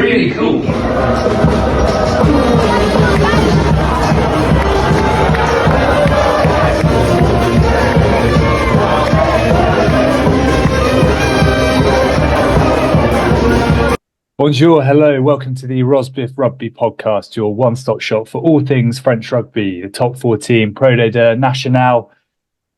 really cool. Bonjour, hello, welcome to the Rosbifs Rugby podcast, your one-stop shop for all things French rugby, the top 14, Pro de Nationale,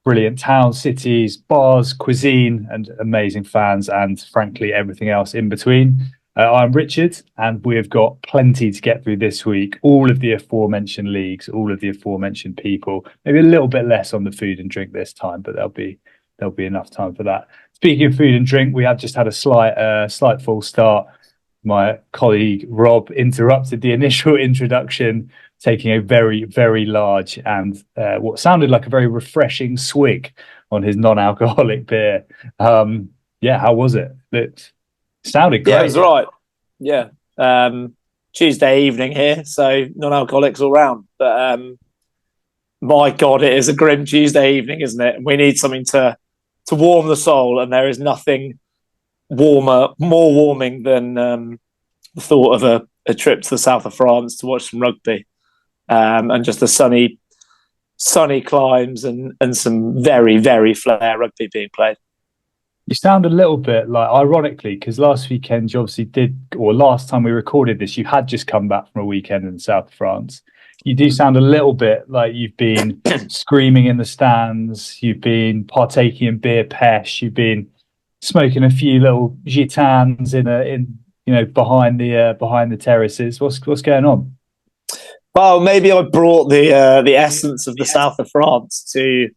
brilliant towns, cities, bars, cuisine, and amazing fans, and frankly, everything else in between. I'm Richard, and we have got plenty to get through this week. All of the aforementioned leagues, all of the aforementioned people, maybe a little bit less on the food and drink this time, but there'll be enough time for that. Speaking of food and drink, we have just had a slight false start. My colleague Rob interrupted the initial introduction, taking a very, very large and what sounded like a very refreshing swig on his non-alcoholic beer. How was it? It sounded great. Yeah, it was right. Yeah. Tuesday evening here, so non-alcoholics all round. But my God, it is a grim Tuesday evening, isn't it? We need something to warm the soul, and there is nothing more warming than the thought of a trip to the south of France to watch some rugby, and just the sunny climes and some very, very flair rugby being played. You sound a little bit like, ironically, because last weekend you obviously last time we recorded this, you had just come back from a weekend in the south of France. You do sound a little bit like you've been screaming in the stands, you've been partaking in beer pesh, you've been smoking a few little gitanes behind the terraces. What's going on? Well, maybe I brought the essence of the south of France to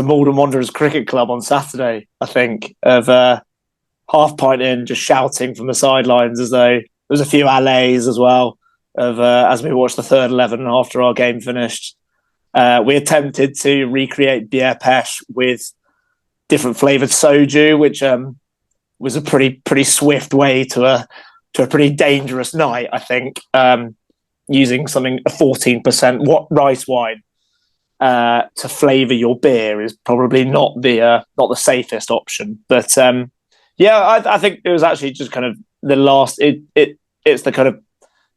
Malden Wanderers Cricket Club on Saturday. I think of half pint in, just shouting from the sidelines as though there was a few allays as well. As we watched the third 11 after our game finished, we attempted to recreate bière pêche with different flavoured soju, which was a pretty swift way to a pretty dangerous night, I think. Using a 14% rice wine to flavour your beer is probably not the safest option. But I think it was actually just kind of the last. It's the kind of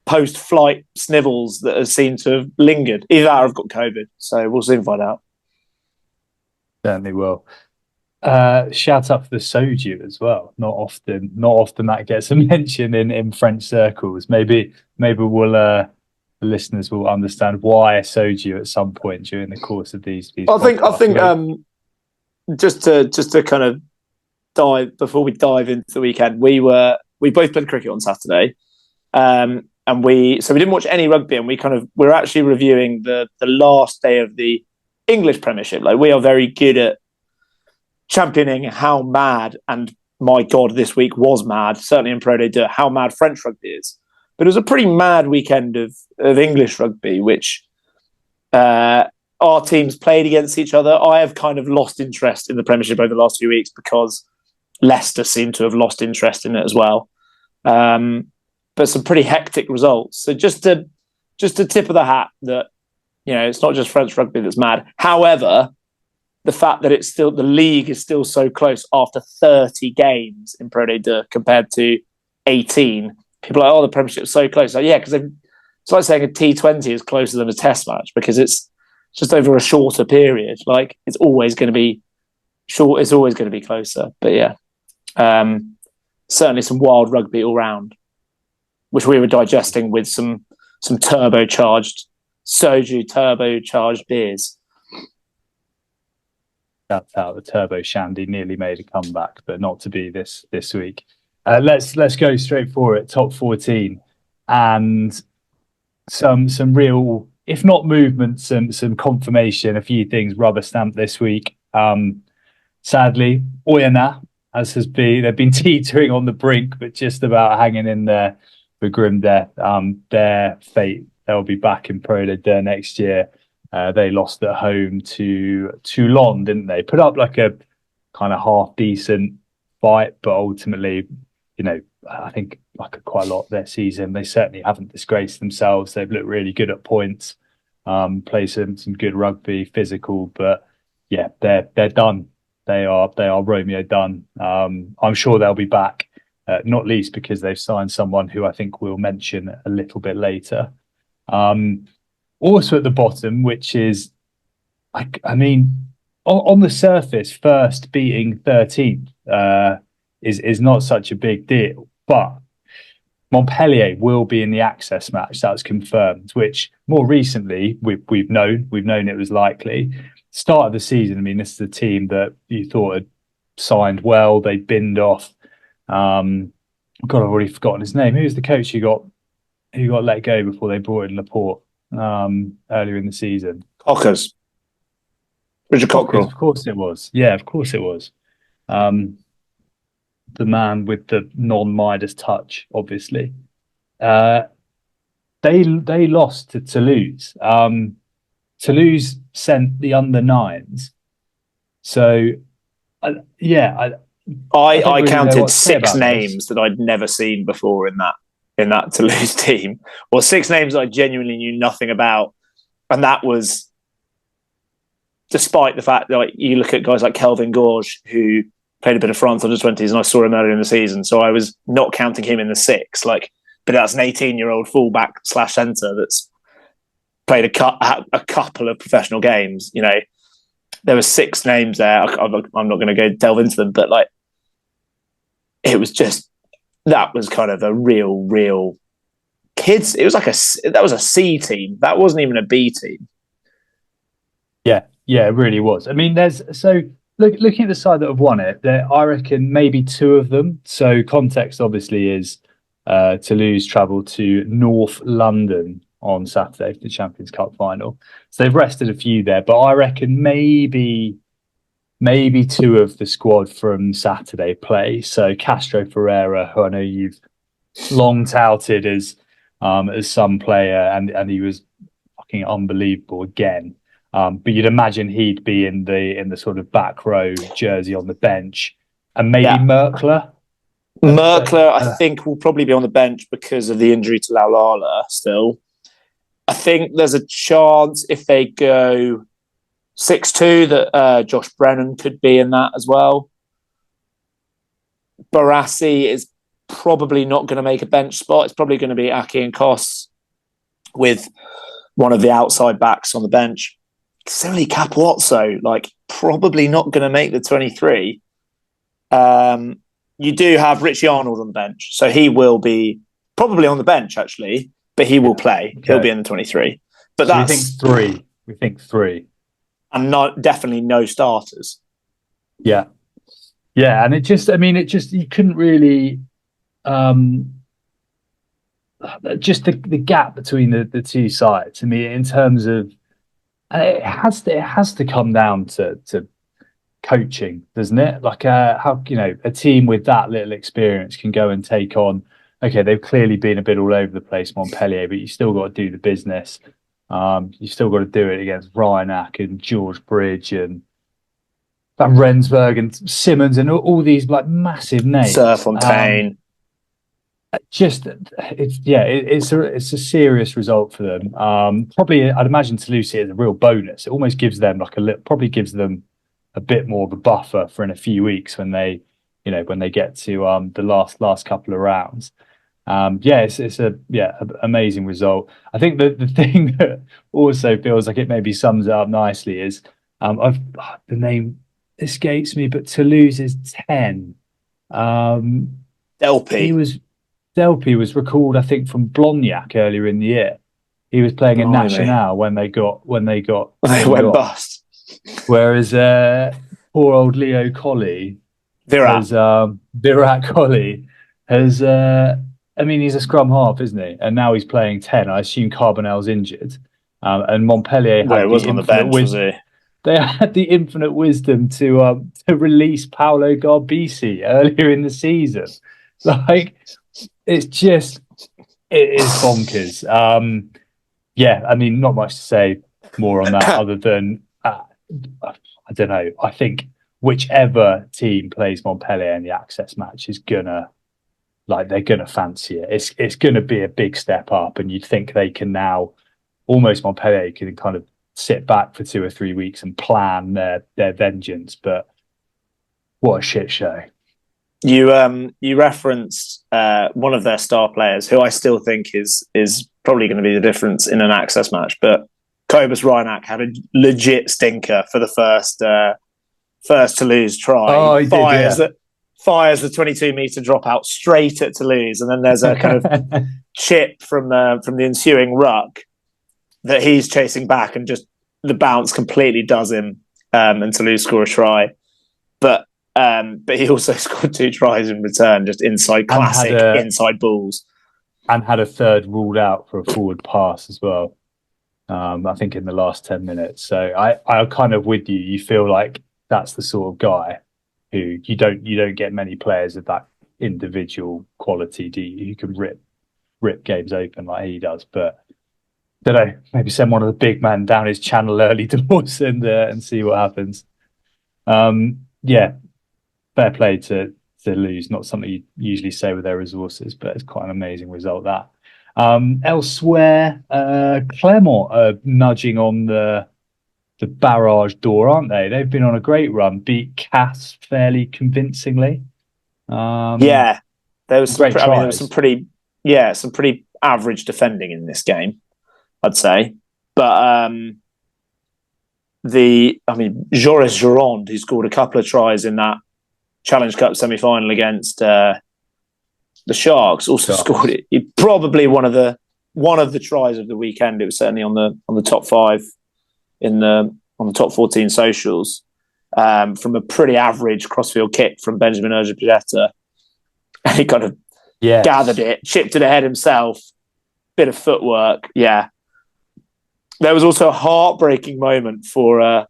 post-flight snivels that have seemed to have lingered. Either that or I've got COVID, so we'll soon find out. Certainly will. Shout out for the soju as well. Not often that gets a mention in French circles. Maybe we'll the listeners will understand why soju at some point during the course of these. I think just to kind of dive before we dive into the weekend, we both played cricket on Saturday, and we didn't watch any rugby, and we're actually reviewing the last day of the English Premiership. Like, we are very good at championing how mad, and my God, this week was mad, certainly in Pro de, how mad French rugby is. But it was a pretty mad weekend of English rugby, which our teams played against each other. I have kind of lost interest in the Premiership over the last few weeks because Leicester seem to have lost interest in it as well. But some pretty hectic results. So just a tip of the hat that, it's not just French rugby that's mad. However, the fact that the league is still so close after 30 games in Pro de compared to 18. People are like, the Premiership is so close. Like, yeah, because it's like saying a T20 is closer than a Test match because it's just over a shorter period. Like, it's always going to be short. It's always going to be closer. But yeah, certainly some wild rugby all round, which we were digesting with some turbocharged beers. That's how the Turbo Shandy nearly made a comeback, but not to be this week. Let's go straight for it. Top 14 and some real, if not movement, some confirmation. A few things rubber stamped this week. Sadly, Oyonnax, they've been teetering on the brink, but just about hanging in there for grim death. Their fate, they'll be back in Pro de next year. They lost at home to Toulon, didn't they? Put up like a kind of half decent fight, but ultimately, I think like quite a lot of their season, they certainly haven't disgraced themselves. They've looked really good at points, play some good rugby, physical, but yeah, they're done. They are Romeo done. I'm sure they'll be back not least because they've signed someone who I think we'll mention a little bit later. Also at the bottom, which is, I mean, on the surface, first beating 13th is not such a big deal, but Montpellier will be in the access match. That's confirmed. Which more recently we've known it was likely. Start of the season, I mean, this is a team that you thought had signed well. They binned off. God, I've already forgotten his name. Who's the coach who got let go before they brought in Laporte earlier in the season? Cockers. Richard Cockrell. Of course it was. Yeah, of course it was. The man with the non-Midas touch, obviously. They lost to Toulouse. Toulouse sent the under-9s. So, I I counted 6 names that I'd never seen before in that Toulouse team, or 6 names I genuinely knew nothing about, and that was despite the fact that you look at guys like Kelvin Gorge, who played a bit of France under 20s, and I saw him earlier in the season, so I was not counting him in the 6. But that's an 18-year-old fullback / centre that's played a couple of professional games. There were 6 names there. I'm not going to go delve into them, but it was just, that was kind of a real kids. It was that was a C team. That wasn't even a B team. Yeah, it really was. I mean, looking at the side that have won it, I reckon maybe 2 of them. So context obviously is Toulouse travelled to North London on Saturday for the Champions Cup final. So they've rested a few there, but I reckon maybe 2 of the squad from Saturday play. So Castro Ferreira, who I know you've long touted as some player, and he was fucking unbelievable again. But you'd imagine he'd be in the sort of back row jersey on the bench, and maybe Merkler. I think will probably be on the bench because of the injury to Laulala still. I think there's a chance if they go 6-2 that Josh Brennan could be in that as well. Barassi is probably not going to make a bench spot. It's probably going to be Aki and Kos with one of the outside backs on the bench. Similarly, Capuozzo, probably not going to make the 23. You do have Richie Arnold on the bench, so he will be probably on the bench actually, but he will play. Okay. He'll be in the 23. But so we think three, and definitely no starters. Yeah, and it you couldn't really. Just the gap between the 2 sides. I mean, in terms of. It has to come down to coaching, doesn't it? How a team with that little experience can go and take on. Okay, they've clearly been a bit all over the place, Montpellier, but you still got to do the business. You still got to do it against Ryan and George Bridge and Van Rensburg and Simmons and all these massive names. Sir Fontaine. It's a serious result for them. Probably, I'd imagine Toulouse is a real bonus. It almost gives them probably gives them a bit more of a buffer for in a few weeks when they get to the last couple of rounds. It's an amazing result. I think the thing that also feels like it maybe sums it up nicely is the name escapes me, but Toulouse is 10. Delpy was recalled, I think, from Blognac earlier in the year. He was playing in Nationale when they went bust. Whereas poor old Leo Colley, Virat Colley, has. He's a scrum half, isn't he? And now he's playing 10. I assume Carbonell's injured, and Montpellier was on the bench, was he? They had the infinite wisdom to release Paolo Garbisi earlier in the season. It is bonkers. Not much to say more on that other than I don't know. I think whichever team plays Montpellier in the access match is they're gonna fancy it. It's gonna be a big step up, and you'd think they can now Montpellier can kind of sit back for 2 or 3 weeks and plan their vengeance. But what a shit show! You referenced one of their star players, who I still think is probably going to be the difference in an access match. But Cobus Reinach had a legit stinker for the first Toulouse try. Oh, he did, fires the 22-meter dropout straight at Toulouse, and then there's a kind of chip from the ensuing ruck that he's chasing back, and just the bounce completely does him, and Toulouse score a try. But he also scored 2 tries in return, just classic inside balls. And had a third ruled out for a forward pass as well. I think in the last 10 minutes. So I'm kind of with you. You feel like that's the sort of guy who you don't get many players of that individual quality, do you? You can rip games open like he does. But don't know, maybe send one of the big men down his channel early doors and see what happens. Yeah, fair play to lose. Not something you usually say with their resources, but it's quite an amazing result, that. Elsewhere, Clermont are nudging on the barrage door, aren't they? They've been on a great run, beat Cass fairly convincingly. There was some pretty average defending in this game, I'd say. But Joris Gironde, who scored a couple of tries in that Challenge Cup semi-final against the Sharks, also scored it. He probably one of the tries of the weekend. It was certainly on the top 5 on the top 14 socials, from a pretty average crossfield kick from Benjamin Urgepageta. And he kind of gathered it, chipped it ahead himself, bit of footwork. Yeah. There was also a heartbreaking moment for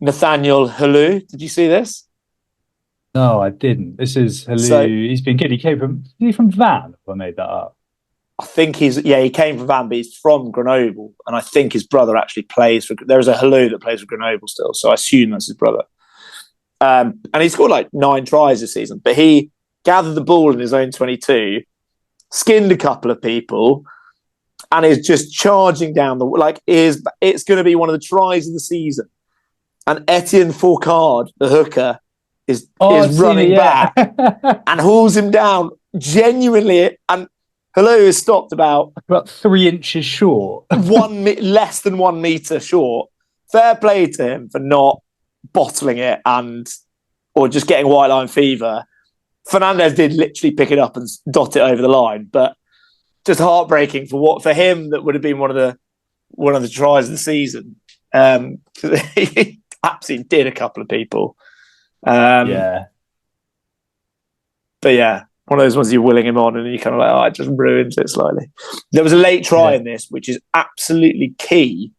Nathaniel Halou. Did you see this? No, I didn't. This is Halou. He's been good. He came from Van, if I made that up. I think he came from Van, but he's from Grenoble, and I think his brother actually plays for. There is a Halou that plays for Grenoble still, so I assume that's his brother. And he scored like 9 tries this season, but he gathered the ball in his own 22, skinned a couple of people, and is just charging down it's going to be one of the tries of the season. And Etienne Fourcade, the hooker, is running back and hauls him down genuinely, and Halou is stopped about 3 inches short, less than 1 meter short. Fair play to him for not bottling it or just getting white line fever. Fernandez did literally pick it up and dot it over the line, but just heartbreaking for him. That would have been one of the tries of the season. He absolutely did a couple of people. But yeah, one of those ones you're willing him on and you kind of like, it just ruins it slightly. There was a late try in this, which is absolutely key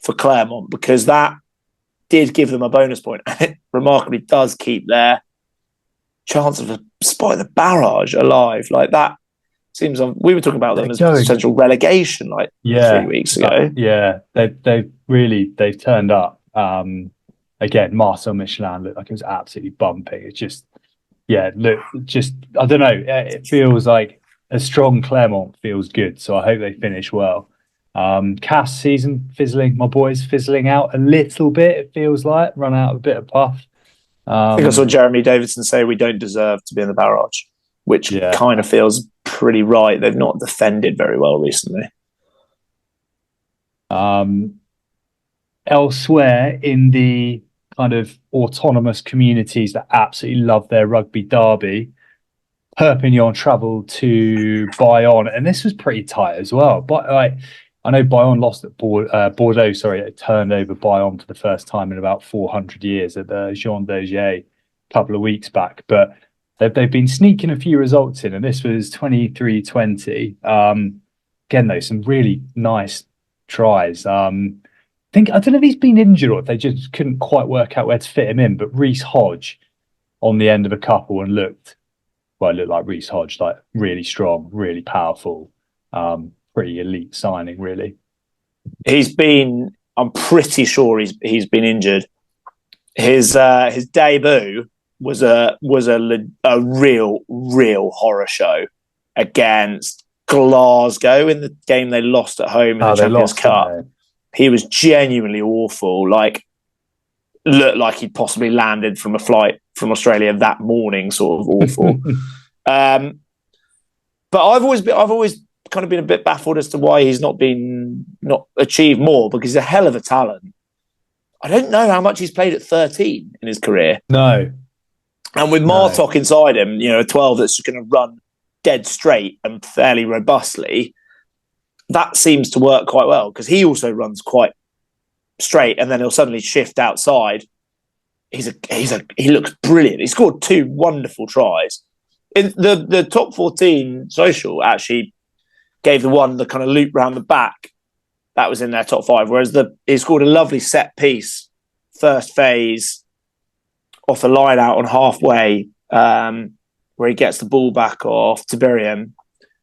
for Clermont, because that did give them a bonus point. And it remarkably does keep their chance of spotting the barrage alive. Like that seems we were talking about them as potential relegation 3 weeks ago. They've turned up. Again, Marcel Michelin looked like it was absolutely bumping. It's just, I don't know. It feels like a strong Clermont feels good. So I hope they finish well. Cass season fizzling, my boys fizzling out a little bit. It feels like run out a bit of puff. I think I saw Jeremy Davidson say we don't deserve to be in the barrage, which kind of feels pretty right. They've not defended very well recently. Elsewhere in the kind of autonomous communities that absolutely love their rugby derby, Perpignan travelled to Bayonne, and this was pretty tight as well. But I know Bayonne lost at Bordeaux. Sorry, it turned over Bayonne for the first time in about 400 years at the Jean Dagier a couple of weeks back. But they've been sneaking a few results in, and this was 23-20. Again, though, some really nice tries. I don't know if he's been injured or if they just couldn't quite work out where to fit him in, but Reece Hodge on the end of a couple and looked like Reece Hodge, like really strong, really powerful, pretty elite signing, really. I'm pretty sure he's been injured. His debut was a real horror show against Glasgow in the game they lost at home in the Champions Cup. He was genuinely awful. Like, looked like he'd possibly landed from a flight from Australia that morning, sort of awful. But I've always kind of been a bit baffled as to why he's not achieved more, because he's a hell of a talent. I don't know how much he's played at 13 in his career. No. And with Martok inside him, a 12 that's just going to run dead straight and fairly robustly, that seems to work quite well, because he also runs quite straight and then he'll suddenly shift outside. He looks brilliant. He scored 2 wonderful tries. In the top 14 social actually gave the kind of loop round the back. That was in their top 5, whereas he scored a lovely set piece, first phase, off the line out on halfway, where he gets the ball back off Tiberium,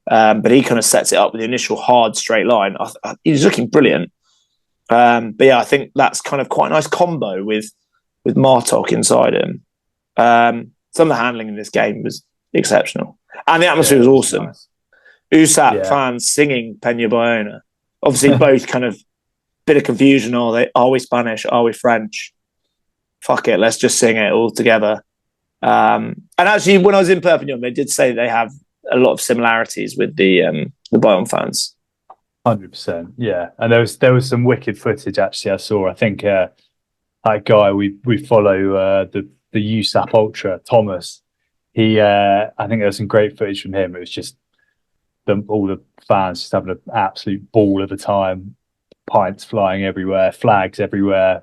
but he kind of sets it up with the initial hard straight line. He's looking brilliant. But yeah, I think that's kind of quite a nice combo with Martok inside him. Some of the handling in this game was exceptional, and the atmosphere was awesome. Nice. USAP fans singing Peña Bayona. Obviously, both kind of bit of confusion. Are we Spanish? Are we French? Fuck it, let's just sing it all together. And actually, when I was in Perpignan, they did say they have a lot of similarities with the Bayonne fans. 100%, yeah. And there was some wicked footage actually I saw. I think that guy we follow, the USAP Ultra, Thomas. I think there was some great footage from him. It was just all the fans just having an absolute ball of a time, pints flying everywhere, flags everywhere,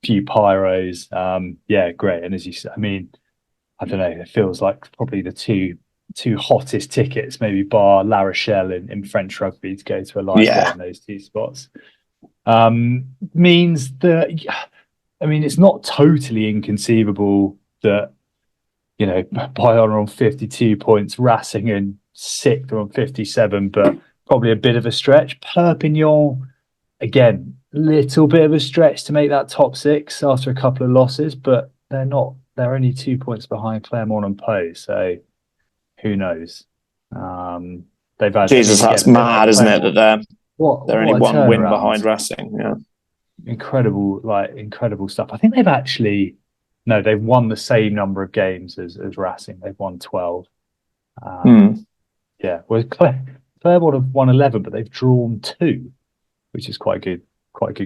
few pyros. Yeah, great. And as you said, I mean, I don't know, it feels like probably the two hottest tickets, maybe bar La Rochelle in French rugby, to go to a live game in those 2 spots. Means that, I mean, it's not totally inconceivable that, Bayonne are on 52 points, Racing in 6th on 57, but probably a bit of a stretch. Perpignan, again, little bit of a stretch to make that top 6 after a couple of losses, but they're only 2 points behind Clermont and Pau, so who knows? They've had that's mad, isn't it? That they're only 1 win behind Racing. Yeah, incredible stuff. I think they've won the same number of games as Racing. They've won 12. Yeah, well, Clermont have won 11, but they've drawn 2, which is quite good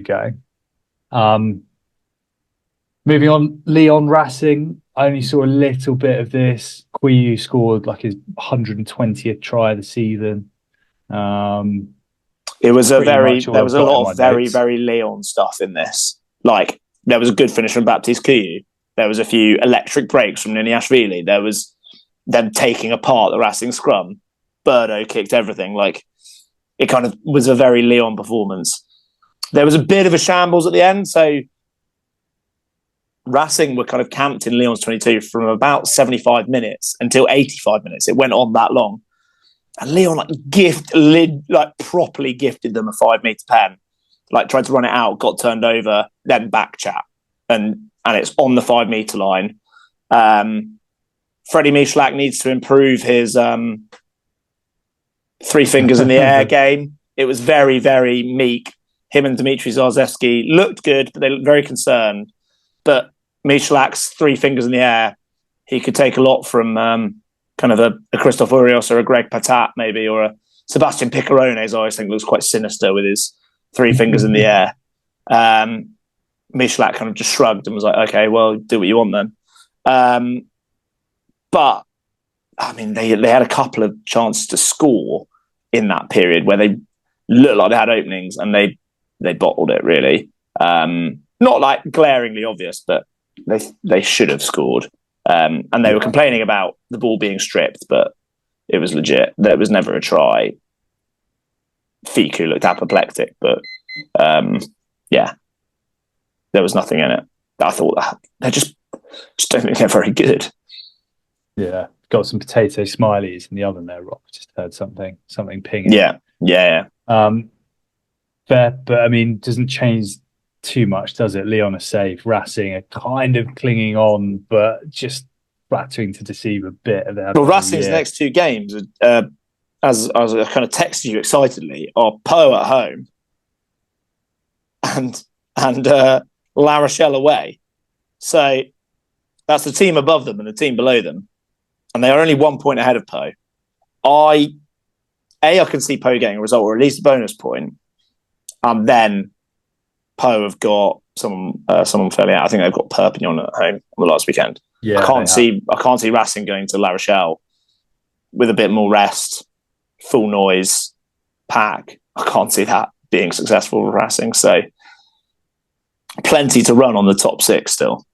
going. Moving on, Lyon Racing. I only saw a little bit of this. Quiyu scored like his 120th try of the season. There was a lot of very, very Lyon stuff in this. Like, there was a good finish from Baptiste Quiyu. There was a few electric breaks from Niniashvili. There was them taking apart the Racing scrum. Birdo kicked everything. Like, it kind of was a very Lyon performance. There was a bit of a shambles at the end, so Racing were kind of camped in Lyon's 22 from about 75 minutes until 85 minutes. It went on that long. And Lyon properly gifted them a 5-metre pen. Like, tried to run it out, got turned over, then back chat. And it's on the 5-metre line. Freddie Michalak needs to improve his 3 fingers in the air game. It was very, very meek. Him and Dmitry Zarzewski looked good, but they looked very concerned. But Michalak's 3 fingers in the air, he could take a lot from kind of a Christophe Urios or a Greg Patat maybe, or a Sebastian Picarones. I always think looks quite sinister with his 3 fingers in the air. Michalak kind of just shrugged and was like, okay, well, do what you want then. But, I mean, they had a couple of chances to score in that period where they looked like they had openings and they bottled it, really. Not like glaringly obvious, but they should have scored. And they were complaining about the ball being stripped, but it was legit. There was never a try. Fiku looked apoplectic, but yeah, there was nothing in it. I thought that they just don't think they're very good. Yeah, got some potato smileys in the oven there, Rob. Just heard something pinging. Yeah. Fair, but I mean, doesn't change too much, does it? Lyon are safe. Racing are kind of clinging on, but just flattering to deceive a bit. Well, Racing's next 2 games, as I kind of texted you excitedly, are Pau at home and La Rochelle away. So that's the team above them and the team below them, and they are only 1 point ahead of Po. I can see Po getting a result or at least a bonus point. Then Po have got someone fairly out. I think they've got Perpignan at home on the last weekend. Yeah, I can't see Racing going to La Rochelle with a bit more rest, full noise, pack. I can't see that being successful with Racing. So plenty to run on the top six still.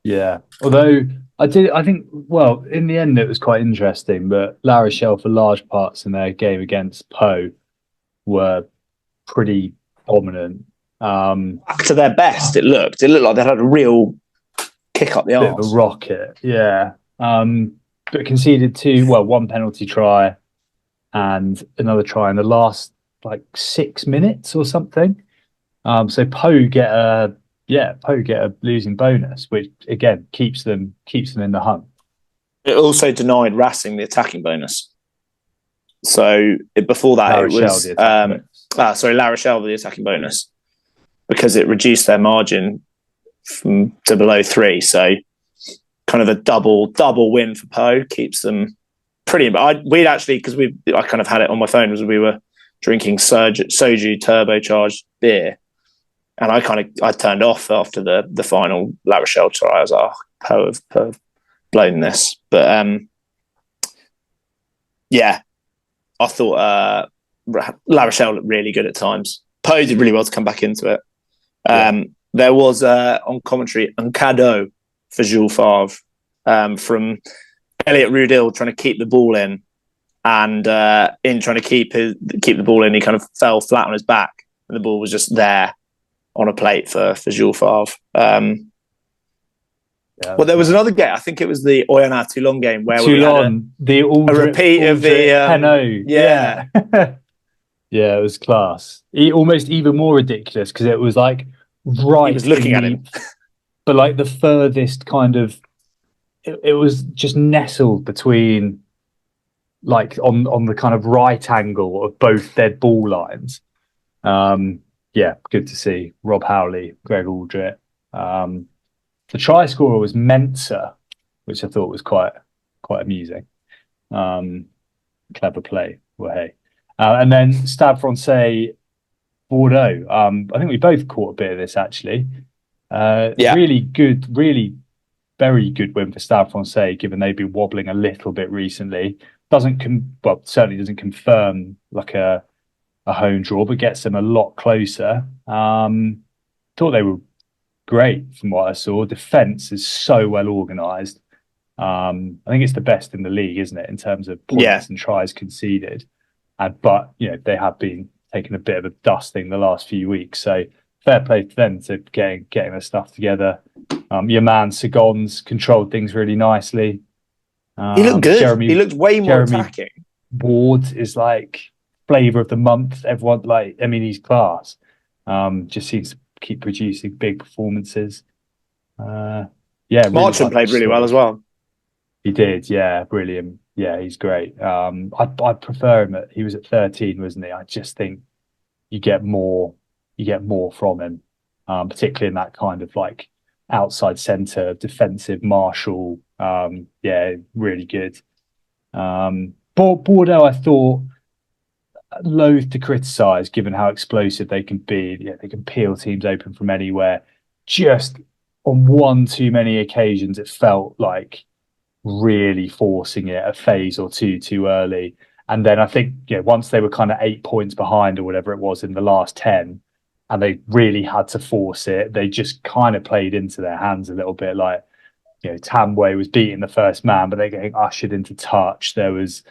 Yeah, although I think, well, in the end it was quite interesting, but La Rochelle for large parts in their game against Po were pretty dominant. Back to their best, it looked like they had a real kick up the arse. Bit of a rocket, yeah. But conceded one penalty try and another try in the last 6 minutes or something. So Po get a losing bonus, which again keeps them in the hunt. It also denied Racing the attacking bonus. So before that, it was La Rochelle the attacking bonus, because it reduced their margin to below 3. So kind of a double win for Po keeps them pretty. We'd actually, because I kind of had it on my phone as we were drinking soju turbocharged beer. And I turned off after the final La Rochelle try. I was like, Po have blown this. But I thought La Rochelle looked really good at times. Po did really well to come back into it. There was on commentary un cadeau for Jules Favre from Elliot Rudil trying to keep the ball in, and in trying to keep the ball in, he kind of fell flat on his back, and the ball was just there on a plate for Jules Favre. Well, there was another game. I think it was the Oyonnax Toulon game where Toulon, we had a repeat of the Penaud. Yeah. Yeah, it was class. Almost even more ridiculous because it was right. He was looking at him, but the furthest kind of. It was just nestled between, on the kind of right angle of both dead ball lines. Yeah, good to see. Rob Howley, Greg Aldrit. The try scorer was Mensah, which I thought was quite amusing. Clever play. Well, hey. And then Stade Francais, Bordeaux. I think we both caught a bit of this actually. Really good, very good win for Stade Francais, given they've been wobbling a little bit recently. Certainly doesn't confirm a home draw, but gets them a lot closer. Thought they were great from what I saw. Defence is so well organised. I think it's the best in the league, isn't it, in terms of points and tries conceded. But they have been taking a bit of a dusting the last few weeks. So fair play to them to getting their stuff together. Your man Segons controlled things really nicely. He looked good. He looked way more attacking. Ward is flavour of the month. Everyone he's class. Just seems to keep producing big performances. Marchand played really well as well. He did, yeah, brilliant. Yeah, he's great. I prefer him. He was at 13, wasn't he? I just think you get more from him, particularly in that kind of outside centre, defensive marshal. Really good. Bordeaux, I thought, loath to criticise given how explosive they can be. Yeah, they can peel teams open from anywhere. Just on one too many occasions, it felt like really forcing it a phase or two too early. And then I think once they were kind of 8 points behind or whatever it was in the last 10, and they really had to force it, they just kind of played into their hands a little bit. Tamway was beating the first man, but they're getting ushered into touch. There was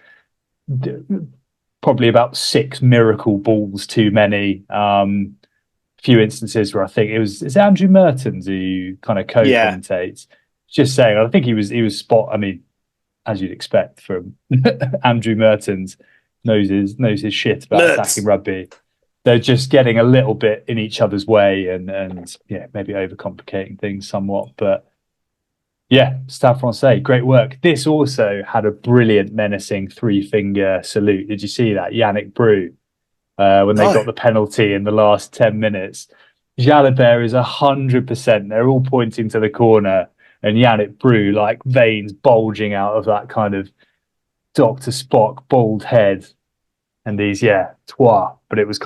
probably about 6 miracle balls too many. Few instances where I think it's Andrew Mertens who kind of co-commentates. Just saying, I think he was spot. I mean, as you'd expect from Andrew Mertens, knows his shit about attacking rugby. They're just getting a little bit in each other's way and maybe overcomplicating things somewhat. But yeah, Stade Francais, great work. This also had a brilliant menacing 3-finger salute. Did you see that? Yannick Brou, when they got the penalty in the last 10 minutes. Jalabert is 100%. They're all pointing to the corner, and Yannick Brew, like veins bulging out of that kind of Dr. Spock bald head, and these, trois. But it was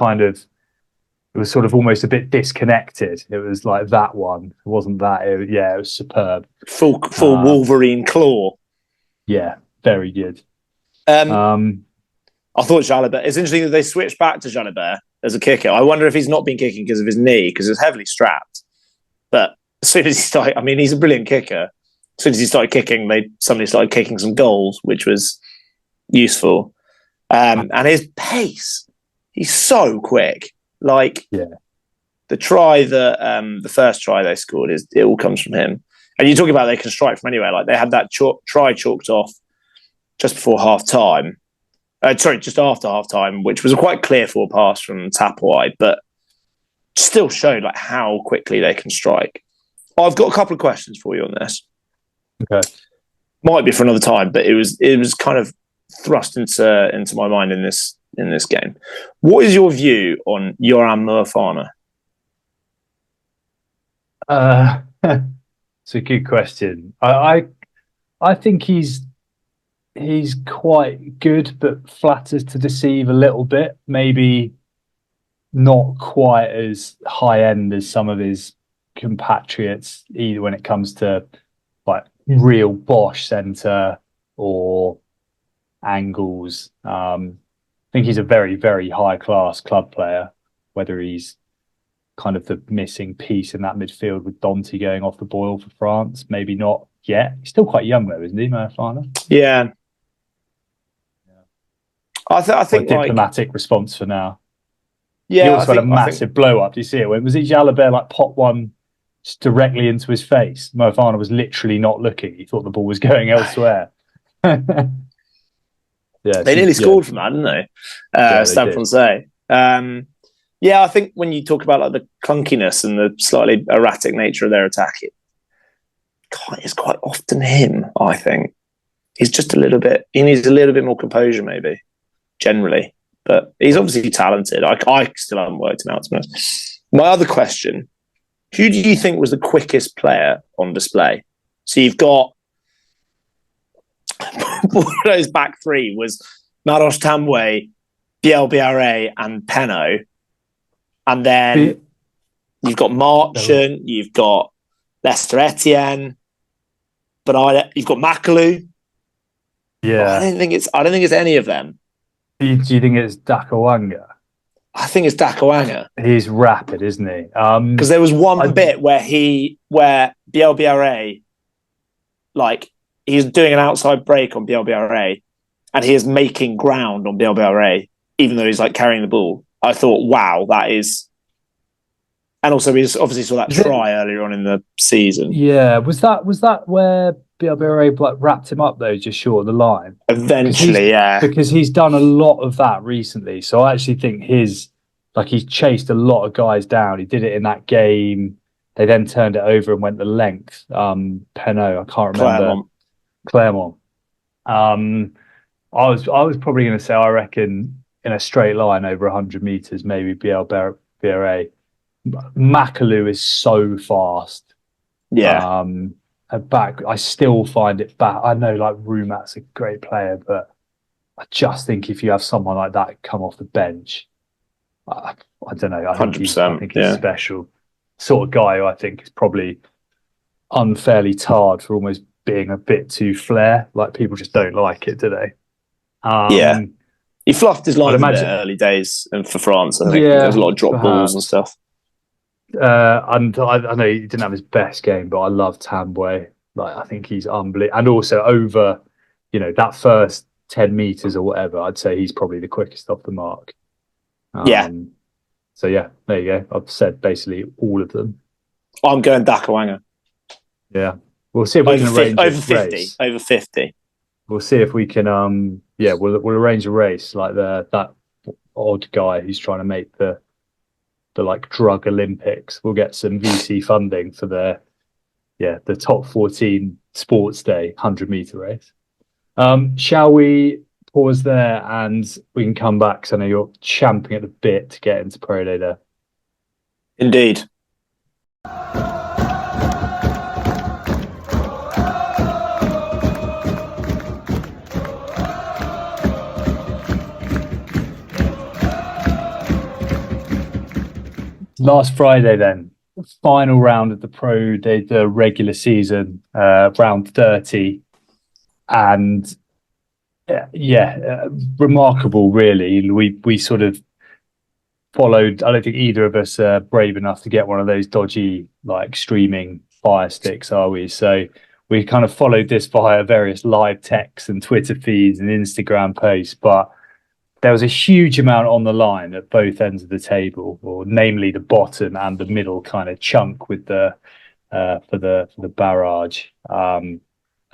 sort of almost a bit disconnected. It was like that one. It wasn't that. It was superb. Full Wolverine claw. Yeah, very good. I thought Jalabert. It's interesting that they switched back to Jalabert as a kicker. I wonder if he's not been kicking because of his knee, because it's heavily strapped. But as soon as he started, I mean, he's a brilliant kicker. As soon as he started kicking, somebody started kicking some goals, which was useful. And his pace, he's so quick. Like, the try that the first try they scored, it all comes from him. And you talk about they can strike from anywhere. Like, they had that try chalked off just before half time. Just after half time, which was a quite clear forward pass from Tapwide, but still showed like how quickly they can strike. I've got a couple of questions for you on this. Okay, might be for another time, but it was kind of thrust into my mind in this game. What is your view on Yoram Moefana? It's a good question. I think he's quite good, but flatters to deceive a little bit. Maybe not quite as high end as some of his compatriots, either when it comes to like real Bosch centre or angles. I think he's a very, very high class club player. Whether he's kind of the missing piece in that midfield with Dante going off the boil for France, maybe not yet. He's still quite young though, isn't he, Moefana? Yeah. I think diplomatic response for now. Yeah, he also had a massive blow up. Do you see it? When was it Jalabert like popped one just directly into his face? Moefana was literally not looking. He thought the ball was going elsewhere. They nearly scored from that, didn't they? Stade Francais. I think when you talk about like the clunkiness and the slightly erratic nature of their attack, it's quite often him. I think he's just he needs a little bit more composure, maybe. Generally, but he's obviously talented. I still haven't worked him out, to be honest. My other question: who do you think was the quickest player on display? So you've got Bordeaux's back three was Maros Tambwe, Biel Biarre, and Penaud, and then you've got Marchant, you've got Lester Etienne, but you've got Makalu. Yeah, I don't think it's any of them. Do you think it's Dakawanga? I think it's Dakawanga. He's rapid, isn't he? Because there was one bit where Biel Biarre, like, he's doing an outside break on Biel Biarre, and he is making ground on Biel Biarre, even though he's like carrying the ball. I thought, wow, that is. And also, we obviously saw that try earlier on in the season. Yeah, was that where Biel Biarre like wrapped him up though, just short of the line? Eventually, because he's done a lot of that recently. So I actually think he's chased a lot of guys down. He did it in that game. They then turned it over and went the length. Penaud, I can't remember. Clermont. I was probably going to say, I reckon in a straight line over 100 meters, maybe Biel Biarre. Makalu is so fast. Yeah. Back, I still find it back. I know like Rumat's a great player, but I just think if you have someone like that come off the bench, I don't know. I think 100%. He's special. Sort of guy who I think is probably unfairly tarred for almost being a bit too flair. Like people just don't like it, do they? He fluffed his line in the early days and for France. I think there was a lot of drop balls and stuff. And I know he didn't have his best game, but I love Tambwe. Like I think he's unbelievable, and also over, that first 10 meters or whatever, I'd say he's probably the quickest off the mark. So there you go. I've said basically all of them. I'm going Dakawanga. Yeah, we'll see if we can arrange over 50. Over 50. We'll see if we can. We'll arrange a race like that odd guy who's trying to make the like drug Olympics. We'll get some VC funding for the top 14 sports day 100-meter race. Shall we pause there and we can come back? Because I know you're champing at the bit to get into Pro Day there. Indeed. Last Friday, then, final round of the regular season, round 30, and remarkable. Really, we sort of followed. I don't think either of us are brave enough to get one of those dodgy like streaming fire sticks, are we? So we kind of followed this via various live texts and Twitter feeds and Instagram posts, but there was a huge amount on the line at both ends of the table, or namely the bottom and the middle kind of chunk with the for the barrage, and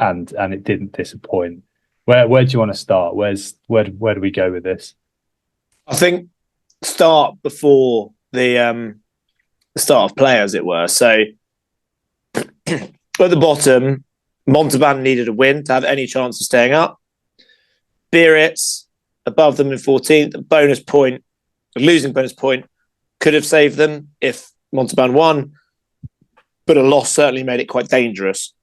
it didn't disappoint. Where do you want to start? Where do we go with this? I think start before the start of play, as it were. So at the bottom, Montauban needed a win to have any chance of staying up. Biarritz above them in 14th, a losing bonus point, could have saved them if Montauban won, but a loss certainly made it quite dangerous.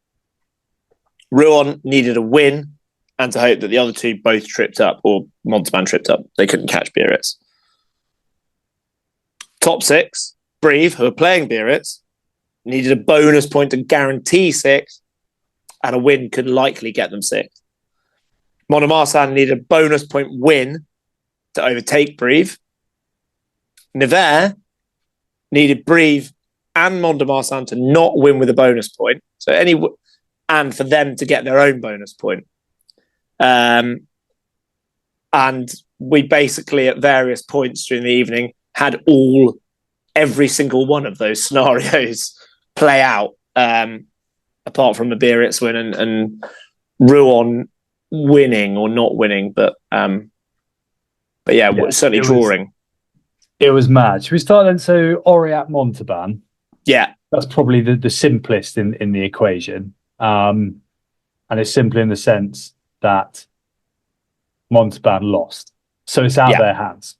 Rouen needed a win and to hope that the other two both tripped up, or Montauban tripped up. They couldn't catch Biarritz. Top six, Brive, who are playing Biarritz, needed a bonus point to guarantee sixth, and a win could likely get them sixth. Mont-de-Marsan needed a bonus point win to overtake Brive. Nevers needed Brive and Mont-de-Marsan to not win with a bonus point. And for them to get their own bonus point. And we basically, at various points during the evening, had every single one of those scenarios play out, apart from the Biarritz win and Rouen winning or not winning, but certainly drawing. It was mad. Should we start then? So Aurillac Montauban. Yeah, that's probably the simplest in the equation, and it's simple in the sense that Montauban lost, so it's out their hands.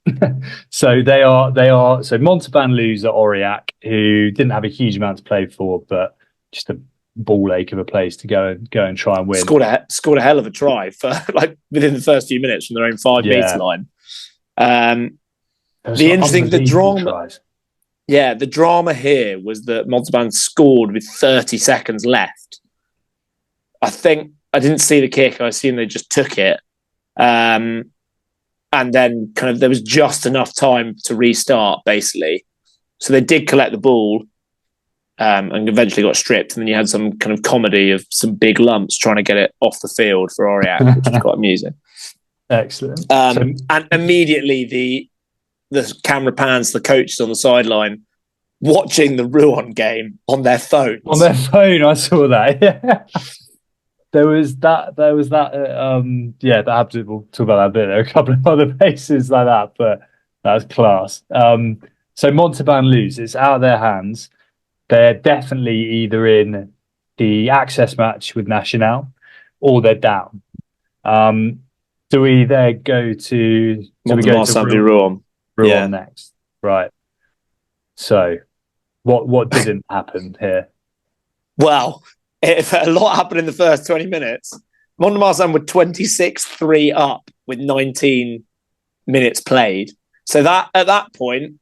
So they are. So Montauban lose at Aurillac, who didn't have a huge amount to play for, but just a ball ache of a place to go and try and win. Scored a hell of a try for like within the first few minutes from their own 5 metre line. The interesting, the drama here was that Montauban scored with 30 seconds left. I think I didn't see the kick. I assume they just took it, and then kind of there was just enough time to restart, basically. So they did collect the ball. And eventually got stripped, and then you had some kind of comedy of some big lumps trying to get it off the field for Aurillac, which was quite amusing. Excellent. And immediately the camera pans to the coaches on the sideline watching the Rouen game on their phones. On their phone, I saw that. Yeah. There was that. That happened. We'll talk about that a bit. There are a couple of other places like that, but that was class. So Montauban lose. It's out of their hands. They're definitely either in the access match with Nationale or they're down. Do we there go to Rouen next? Right. So what didn't happen here? Well, a lot happened in the first 20 minutes. Mont-de-Marsan were 26-3 up with 19 minutes played. So that at that point,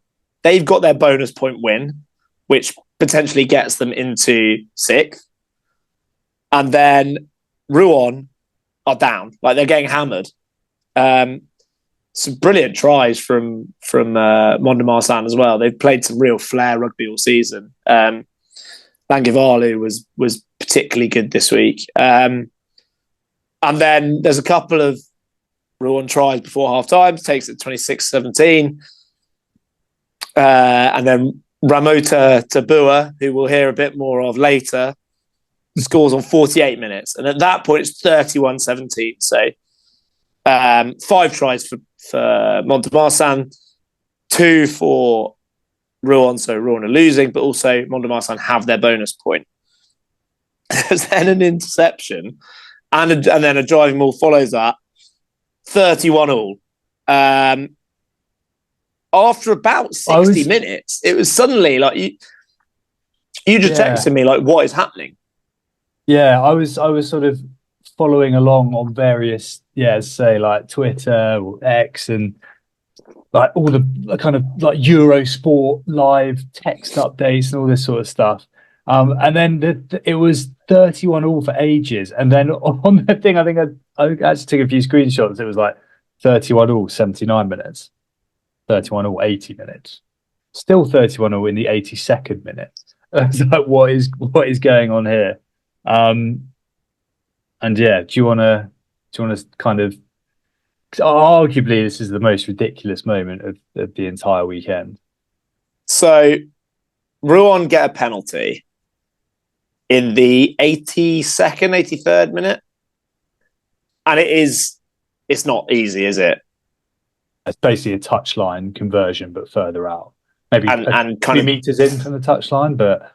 they've got their bonus point win, which potentially gets them into sixth. And then Rouen are down. Like, they're getting hammered. Some brilliant tries from Mont-de-Marsan as well. They've played some real flair rugby all season. Langivalu was particularly good this week. And then there's a couple of Rouen tries before half-time. Takes it 26-17. And then Ramota Tabua, who we'll hear a bit more of later, scores on 48 minutes. And at that point, it's 31-17. So 5 tries for Mont-de-Marsan, 2 for Rouen. So Rouen are losing, but also Mont-de-Marsan have their bonus point. There's then an interception, and then a driving ball follows that. 31-all. After about 60 minutes, it was suddenly like You just texted me like, what is happening? Yeah, I was sort of following along on various, say like Twitter or X and like all the kind of like Eurosport live text updates and all this sort of stuff. And then it was 31 all for ages. And then on the thing, I think I actually took a few screenshots. It was like 31 all, 79 minutes, 31 all, 80 minutes, still 31 all in the 82nd minute. It's like, what is going on here? And yeah, do you want to kind of, arguably this is the most ridiculous moment of the entire weekend. So Rouen get a penalty in the 82nd, 83rd minute. And it's not easy, is it? It's basically a touchline conversion, but further out. Maybe and kind few of meters in from the touchline, but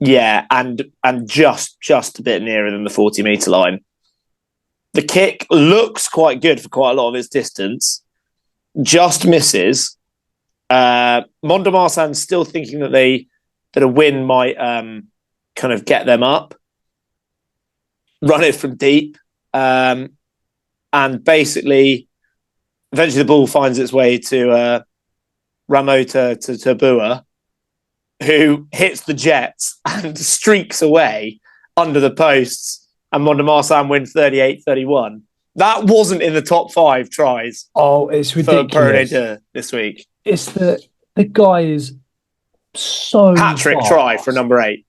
yeah, and just a bit nearer than the 40-meter line. The kick looks quite good for quite a lot of its distance. Just misses. Mont-de-Marsan's still thinking that a win might kind of get them up. Run it from deep. And basically, eventually the ball finds its way to Rameau to Tabua, who hits the Jets and streaks away under the posts, and Mont-de-Marsan win 38-31. That wasn't in the top 5 tries. Oh, it's ridiculous for this week. It's the guy is so hat-trick fast. Try for number 8.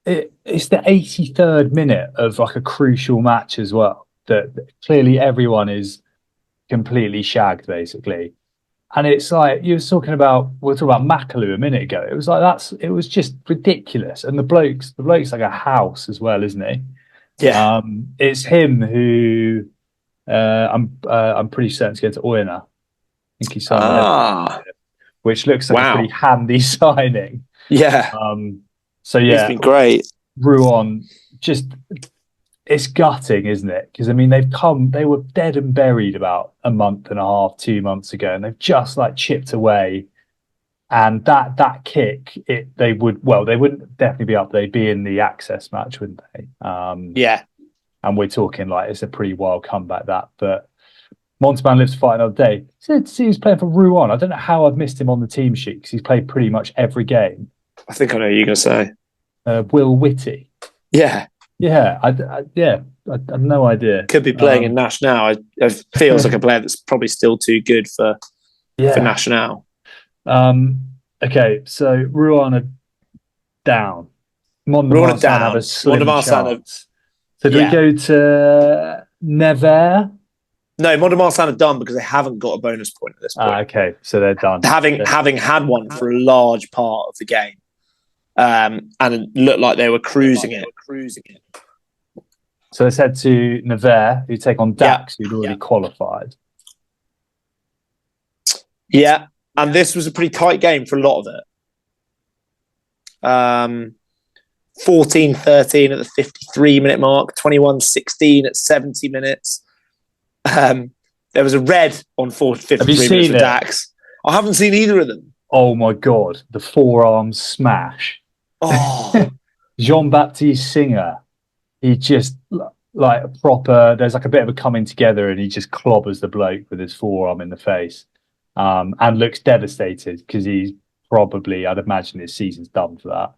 It's the 83rd minute of like a crucial match as well. That clearly everyone is completely shagged, basically. And it's like we were talking about Makalu a minute ago. It was like it was just ridiculous. And the bloke's like a house as well, isn't he? Yeah. It's him who I'm pretty certain to get to Oyonnax. I think he signed which looks like a pretty handy signing. Yeah. So yeah, he's been great. Rouen, just it's gutting, isn't it? Because I mean they were dead and buried about a month and a half, 2 months ago, and they've just like chipped away. And that kick, they wouldn't definitely be up. They'd be in the access match, wouldn't they? Yeah. And we're talking like it's a pretty wild comeback that. But Montauban lives to fight another day. See, he's playing for Rouen. I don't know how I've missed him on the team sheet because he's played pretty much every game. I think I know what you're going to say. Will Whitty. Yeah. Yeah. I have no idea. Could be playing in Nationale. It feels like a player that's probably still too good for Nationale. Okay, so Rouen are down. Mont-de-Marsan have a slim chance. So do we go to Nevers? No, Mont-de-Marsan are done because they haven't got a bonus point at this point. Okay, so they're done. Having had one for a large part of the game. And it looked like they were cruising it. So let's head to Nevers, who take on Dax, who'd already qualified. Yeah, and this was a pretty tight game for a lot of it. 14-13 at the 53-minute mark, 21-16 at 70 minutes. There was a red on 53 minutes for Dax. I haven't seen either of them. Oh my God, the forearm smash. Oh. Jean-Baptiste Singer, he just like proper, there's like a bit of a coming together and he just clobbers the bloke with his forearm in the face. And looks devastated because he's probably, I'd imagine his season's done for that.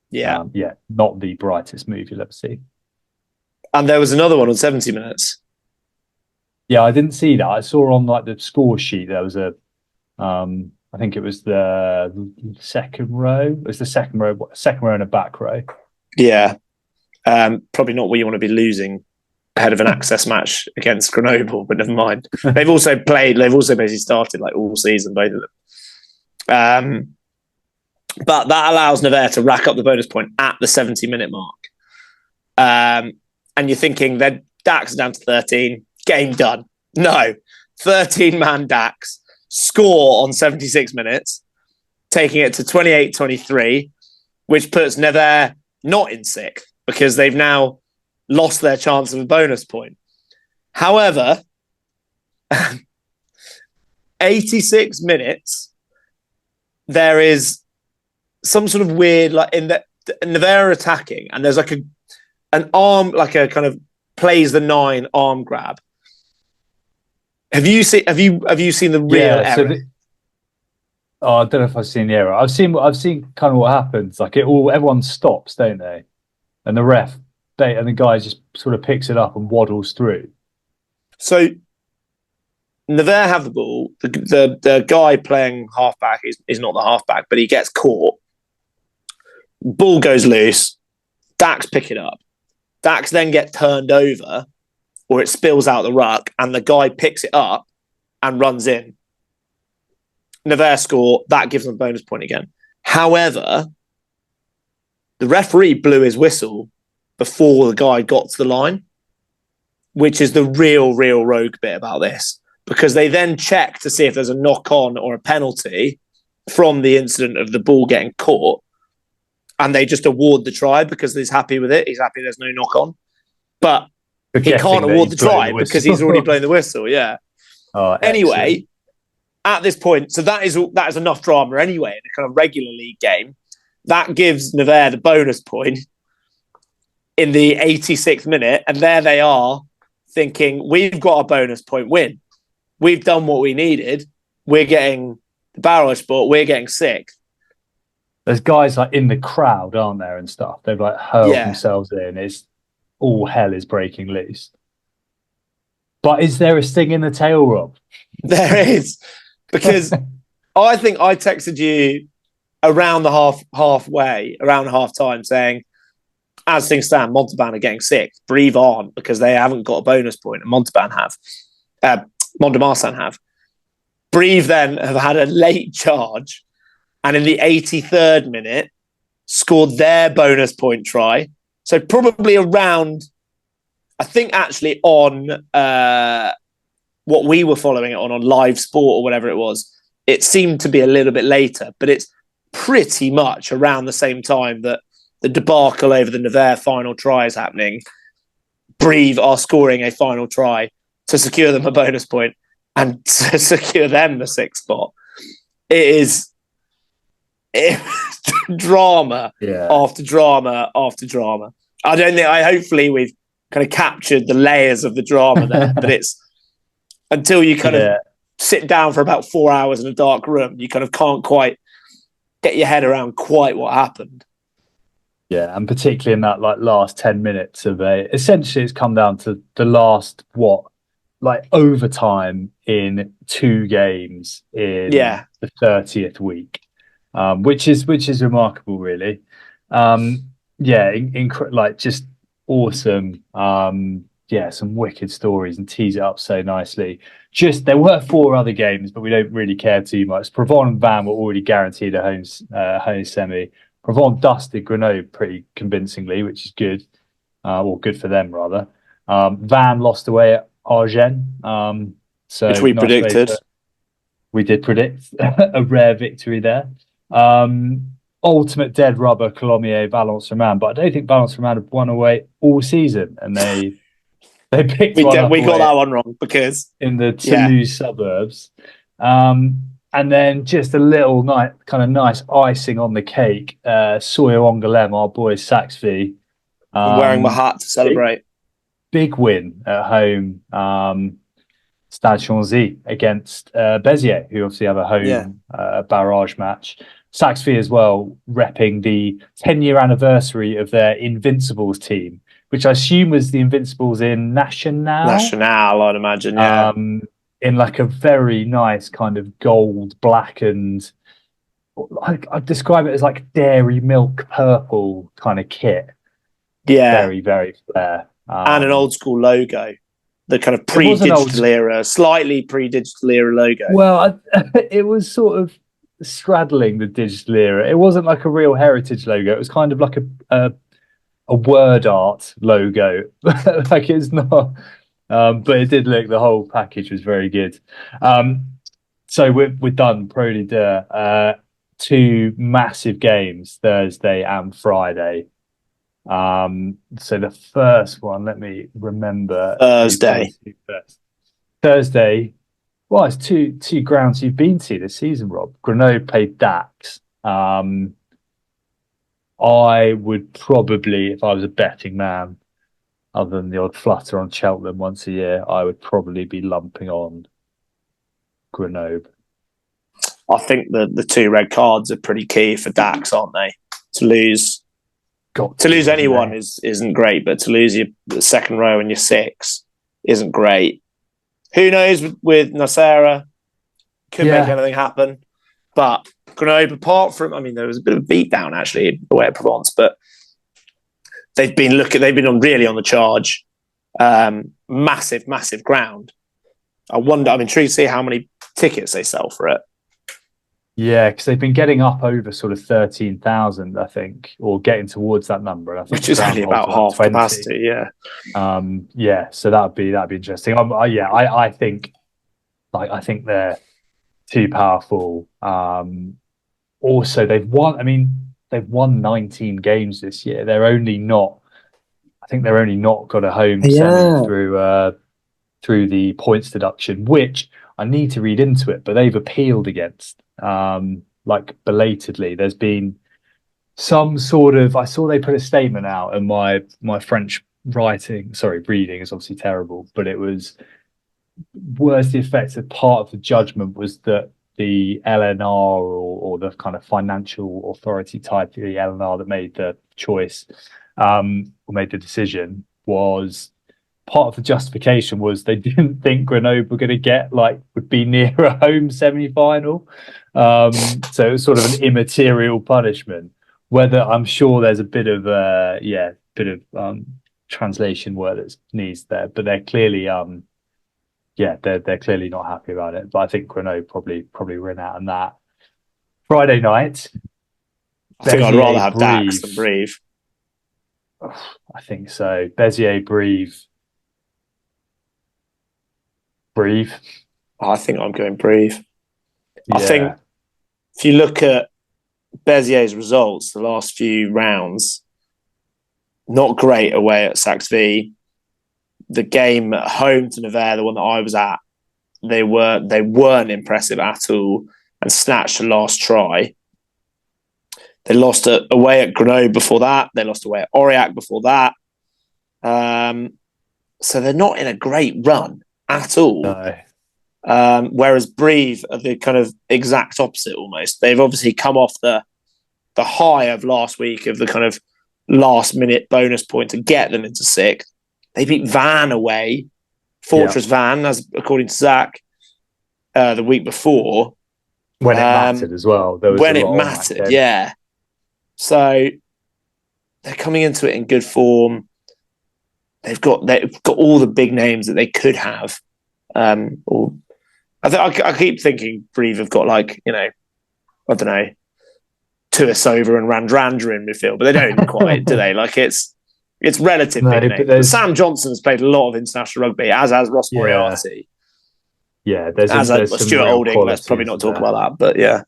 Yeah. Not the brightest move you'll ever see. And there was another one on 70 minutes. Yeah, I didn't see that. I saw on like the score sheet there was I think it was the second row. It was the second row and a back row. Yeah. Probably not where you want to be losing ahead of an access match against Grenoble, but never mind. They've also basically started like all season, both of them. But that allows Nevers to rack up the bonus point at the 70-minute mark. And you're thinking that Dax is down to 13, game done. No, 13-man Dax, score on 76 minutes, taking it to 28-23, which puts Nevers not in 6th because they've now lost their chance of a bonus point. However, 86 minutes, there is some sort of weird, like in that Nevers are attacking, and there's like an arm, like a kind of plays the 9 arm grab. Have you seen the real error? I don't know if I've seen the error. I've seen kind of what happens. Like everyone stops, don't they? And the ref, and the guy just sort of picks it up and waddles through. So Nevers have the ball. The guy playing halfback is not the halfback, but he gets caught. Ball goes loose. Dax pick it up. Dax then get turned over, or it spills out the ruck, and the guy picks it up and runs in. Nevers score. That gives them a bonus point again. However, the referee blew his whistle before the guy got to the line, which is the real rogue bit about this, because they then check to see if there's a knock-on or a penalty from the incident of the ball getting caught, and they just award the try because he's happy with it. He's happy there's no knock-on. But he can't award the try because he's already blown the whistle, yeah. Oh, anyway, at this point, so that is enough drama anyway in a kind of regular league game. That gives Nevers the bonus point in the 86th minute, and there they are thinking, we've got a bonus point win. We've done what we needed. We're getting the barrage spot. We're getting 6th. There's guys like in the crowd, aren't there, and stuff. They've like hurled themselves in. It's all hell is breaking loose. But is there a sting in the tail, Rob? There is, because I think I texted you around the halfway, around half time, saying, as things stand, Montauban are getting 6th. Brive aren't, because they haven't got a bonus point, and Montauban have. Mont-de-Marsan have. Brive then have had a late charge, and in the 83rd minute, scored their bonus point try. So probably around, I think actually on what we were following it on live sport or whatever it was, it seemed to be a little bit later, but it's pretty much around the same time that the debacle over the Nevers final try is happening. Brive are scoring a final try to secure them a bonus point and to secure them the 6th spot. It is drama after drama after drama. Hopefully we've kind of captured the layers of the drama there, but it's until you kind of sit down for about 4 hours in a dark room, you kind of can't quite get your head around quite what happened. Yeah, and particularly in that like last 10 minutes of essentially it's come down to the last overtime in 2 games in the 30th week, which is remarkable, really. Just awesome. Some wicked stories, and tease it up so nicely. There were 4 other games, but we don't really care too much. Provence and Van were already guaranteed a home semi. Provence dusted Grenoble pretty convincingly, which is good, or good for them rather. Van lost away at Agen, which we predicted. We did predict a rare victory there. Ultimate dead rubber, Colomiers, Valence-Romain, but I don't think Valence-Romain have won away all season, and they picked we got that one wrong because in the Toulouse suburbs. And then just a little nice icing on the cake. Soyo Angoulême, our boy Saxby, wearing my hat to celebrate. Big win at home. Stade Chanzy against Béziers, who obviously have a home barrage match. Saxby as well, repping the 10-year anniversary of their Invincibles team, which I assume was the Invincibles in Nationale, I'd imagine, yeah. In like a very nice kind of gold blackened, I'd describe it as like dairy milk purple kind of kit. Yeah. Very, very fair. And an old school logo. The kind of pre-digital era, slightly pre-digital era logo. Well, it was sort of straddling the digital era. It wasn't like a real heritage logo. It was kind of like a word art logo. Like it's not... but it did look, the whole package was very good. So we're done, Pro League. 2 massive games, Thursday and Friday. So the first one, let me remember. Thursday. Well, it's two grounds you've been to this season, Rob. Grenoble played Dax. I would probably, if I was a betting man, other than the odd flutter on Cheltenham once a year, I would probably be lumping on Grenoble. I think the 2 red cards are pretty key for Dax, aren't they? To lose anyone isn't great, but to lose your second row and your 6 isn't great. Who knows with Nocera? Could make anything happen. But Grenoble, apart from, there was a bit of a beatdown actually away at Provence, but they've been really on the charge. Massive ground. I'm intrigued to see how many tickets they sell for it. Yeah, because they've been getting up over sort of 13,000, I think, or getting towards that number. I think which is only about half 20. Capacity. Yeah. So that'd be interesting. I think they're too powerful. Also, they've won 19 games this year. They're only not got a home semi through the points deduction, which I need to read into it, but they've appealed against. Belatedly, there's been some sort of, I saw they put a statement out, and my French reading is obviously terrible, but it was words to the effect that part of the judgment was that the LNR or the kind of financial authority type, the LNR that made the choice or made the decision, was part of the justification was they didn't think Grenoble were going to would be near a home semi-final. So it was sort of an immaterial punishment. Whether, I'm sure there's a bit of translation word that needs there, but they're clearly they're clearly not happy about it. But I think Grenoble probably win out on that. Friday night, I think I'd rather have Dax than Brive. I think so. Béziers, Brive. I think I'm going Brive. Yeah. I think if you look at Béziers' results, the last few rounds, not great away at Saxe-Vie. The game at home to Nevers, the one that I was at, they weren't impressive at all and snatched the last try. They lost away at Grenoble before that. They lost away at Aurillac before that. So they're not in a great run at all. No. Whereas Brive are the kind of exact opposite almost. They've obviously come off the high of last week of the kind of last minute bonus point to get them into 6th. They beat Van away, Fortress Van, as according to Zach, the week before. When it mattered as well. When it mattered, yeah. So they're coming into it in good form. They've got all the big names that they could have. I keep thinking Brive have got I don't know, Tuisova and Randrandra in midfield, but they don't quite, do they? It's relative big names. Sam Johnson's played a lot of international rugby, as has Ross Moriarty. Yeah, there's Stuart Olding. Let's probably not talk about that, but yeah.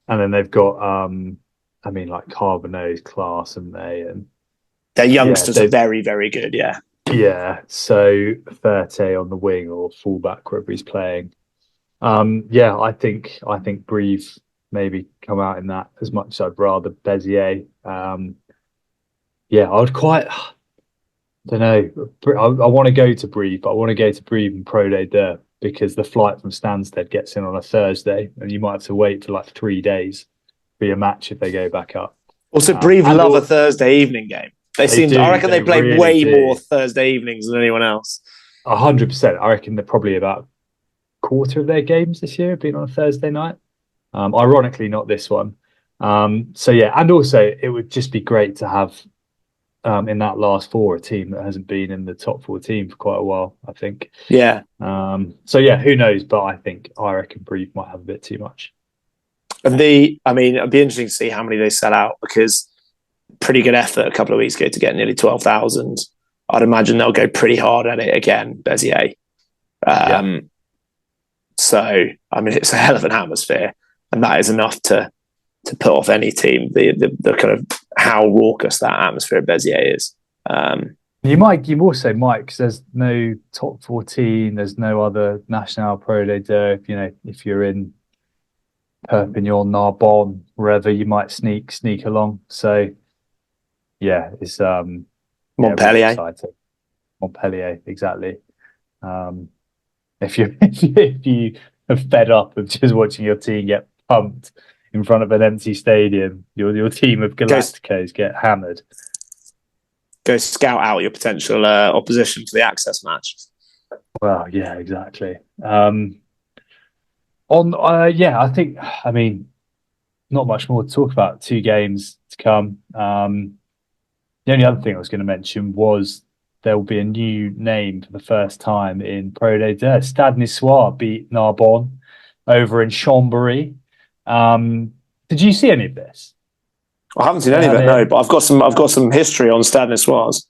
And then they've got, Carbonneau's class, haven't they? And their youngsters are very, very good. Yeah. Yeah. So Ferté on the wing or fullback, wherever he's playing. I think Brive maybe come out in that as much as I'd rather Béziers. I would quite. I don't know. I want to go to Brive, but I want to go to Brive and Pro Day there because the flight from Stansted gets in on a Thursday, and you might have to wait for 3 days for your match if they go back up. Also, Brive love a Thursday evening game. I reckon they play really way more Thursday evenings than anyone else. 100%. I reckon they're probably about a quarter of their games this year have been on a Thursday night. Ironically, not this one. And also it would just be great to have in that last 4 a team that hasn't been in the top 14 for quite a while, I think. Yeah. Who knows? But I reckon Brive might have a bit too much. And it'd be interesting to see how many they sell out because pretty good effort a couple of weeks ago to get nearly 12,000. I'd imagine they'll go pretty hard at it again, Béziers. So, it's a hell of an atmosphere, and that is enough to put off any team. The kind of how raucous that atmosphere at Béziers is. You also might, because there's no top 14, there's no other Nationale Pro Day. If you're in Perpignan, Narbonne, wherever, you might sneak along. So yeah, it's Montpellier. really exciting. Montpellier, exactly. If you if you are fed up of just watching your team get pumped in front of an empty stadium, your team of Galacticos get hammered. Go scout out your potential opposition to the access match. Well, yeah, exactly. I mean, not much more to talk about. 2 games to come. The only other thing I was going to mention was there will be a new name for the first time in Pro D2. Stade Niçois beat Narbonne over in Chambéry. Did you see any of this? I haven't seen any of it, no, but I've got some history on Stade Niçois.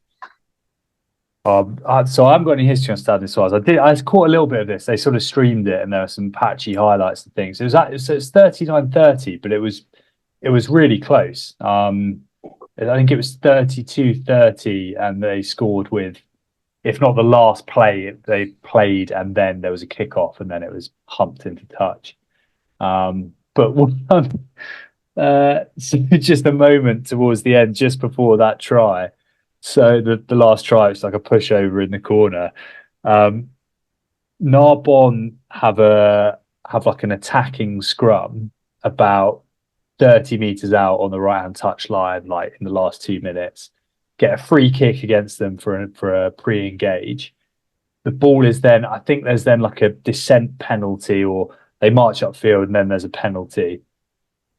So I haven't got any history on Stade Niçois. I caught a little bit of this. They sort of streamed it, and there were some patchy highlights and things. It's 39-30, but it was really close. I think it was 32-30, and they scored with, if not the last play, they played, and then there was a kickoff, and then it was pumped into touch. But so just a moment towards the end, just before that try. So the last try was like a pushover in the corner. Narbonne have like an attacking scrum about 30 meters out on the right hand touch line, like in the last 2 minutes. Get a free kick against them for a pre-engage. The ball is then, I think there's then like a descent penalty, or they march upfield and then there's a penalty.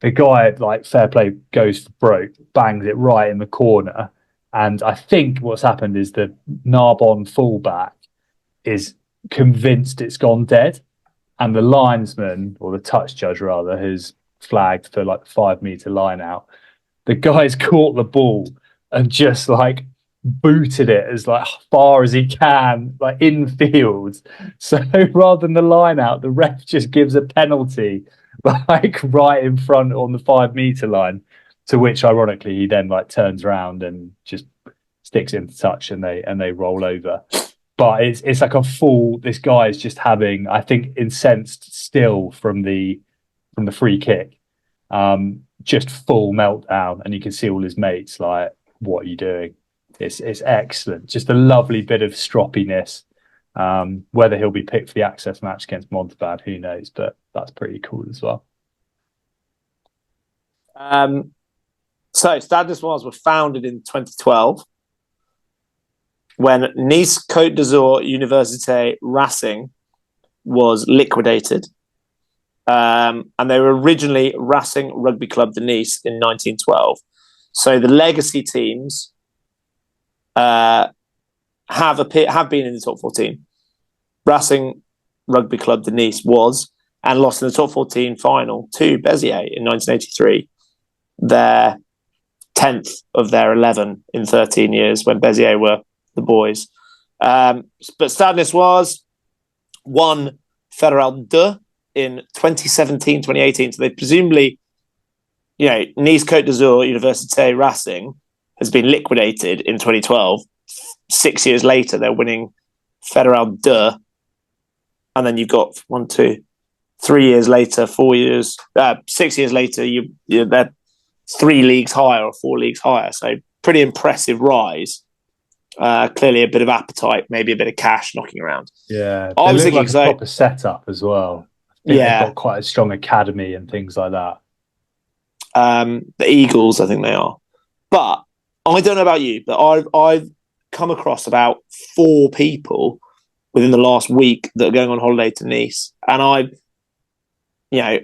The guy, like, fair play, goes for broke, bangs it right in the corner. And I think what's happened is the Narbonne fullback is convinced it's gone dead. And the linesman, or the touch judge rather, who's flagged for like the 5 meter line out, the guy's caught the ball and just like booted it as like far as he can, like infield. So rather than the line out, the ref just gives a penalty like right in front on the 5 meter line, to which ironically he then like turns around and just sticks it into touch, and they roll over. But it's like a full, this guy is just having, I think, incensed still from the free kick, just full meltdown, and you can see all his mates like, what are you doing? It's excellent. Just a lovely bit of stroppiness. Whether he'll be picked for the access match against Montauban, who knows? But that's pretty cool as well. So Stade Niçois were founded in 2012 when Nice Côte d'Azur Université Racing was liquidated. And they were originally Racing Rugby Club de Nice in 1912. So the legacy teams have been in the top 14. Racing Rugby Club de Nice was, and lost in the top 14 final to Béziers in 1983. Their 10th of their 11 in 13 years, when Béziers were the boys. But Stade Niçois won Fédéral 2 in 2017, 2018. So they presumably, Nice Côte d'Azur Université Racing has been liquidated in 2012. 6 years later, they're winning Fédéral 2. And then you've got 3 years later, 4 years, 6 years later, they're 3 leagues higher or 4 leagues higher. So pretty impressive rise. Clearly a bit of appetite, maybe a bit of cash knocking around. Yeah, I was thinking like a proper setup as well. They've got quite a strong academy and things like that. The Eagles, I think they are. But I don't know about you, but I've come across about 4 people within the last week that are going on holiday to Nice, and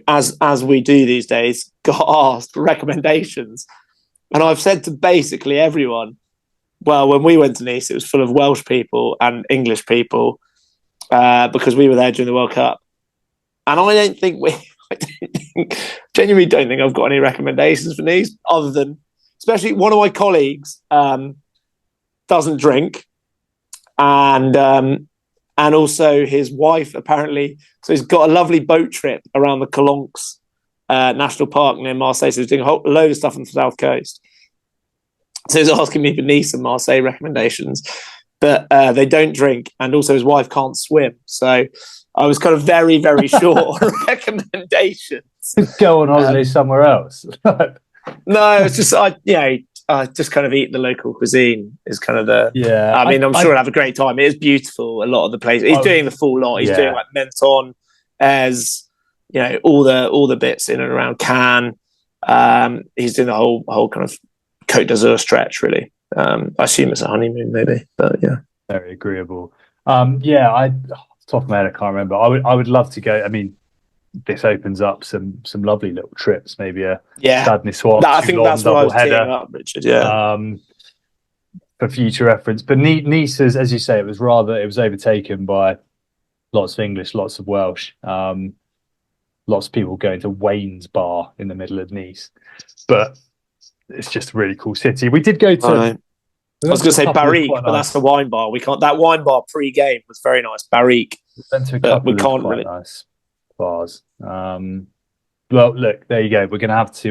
as we do these days, got asked for recommendations, and I've said to basically everyone, well, when we went to Nice, it was full of Welsh people and English people because we were there during the World Cup, and I genuinely don't think I've got any recommendations for Nice, other than, especially one of my colleagues doesn't drink, and also his wife apparently. So he's got a lovely boat trip around the Calanques National Park near Marseille. So he's doing a load of stuff on the south coast. So he's asking me for Nice and Marseille recommendations, but they don't drink, and also his wife can't swim. So I was kind of very, very short on recommendations. Go on holiday somewhere else. No, it's just just kind of eat the local cuisine is kind of the. Yeah, I mean, I'm sure he'll have a great time. It is beautiful. A lot of the places he's doing the full lot. He's doing like Menton, as all the bits in and around Cannes. He's doing the whole kind of Côte d'Azur stretch, really. I assume it's a honeymoon, maybe, but yeah, very agreeable. Off the top of my head, I can't remember. I would love to go. I mean, this opens up some lovely little trips. Maybe a Stade Niçoise. I think that's what I was teeing up, Richard. Yeah. For future reference, but Nice, as you say, it was overtaken by lots of English, lots of Welsh, lots of people going to Wayne's Bar in the middle of Nice, but it's just a really cool city. We did go to. I was going to say Barrique, but that's the wine bar. We can't. That wine bar pre-game was very nice. Barrique. We can't really nice bars. Well, look, there you go. We're gonna have to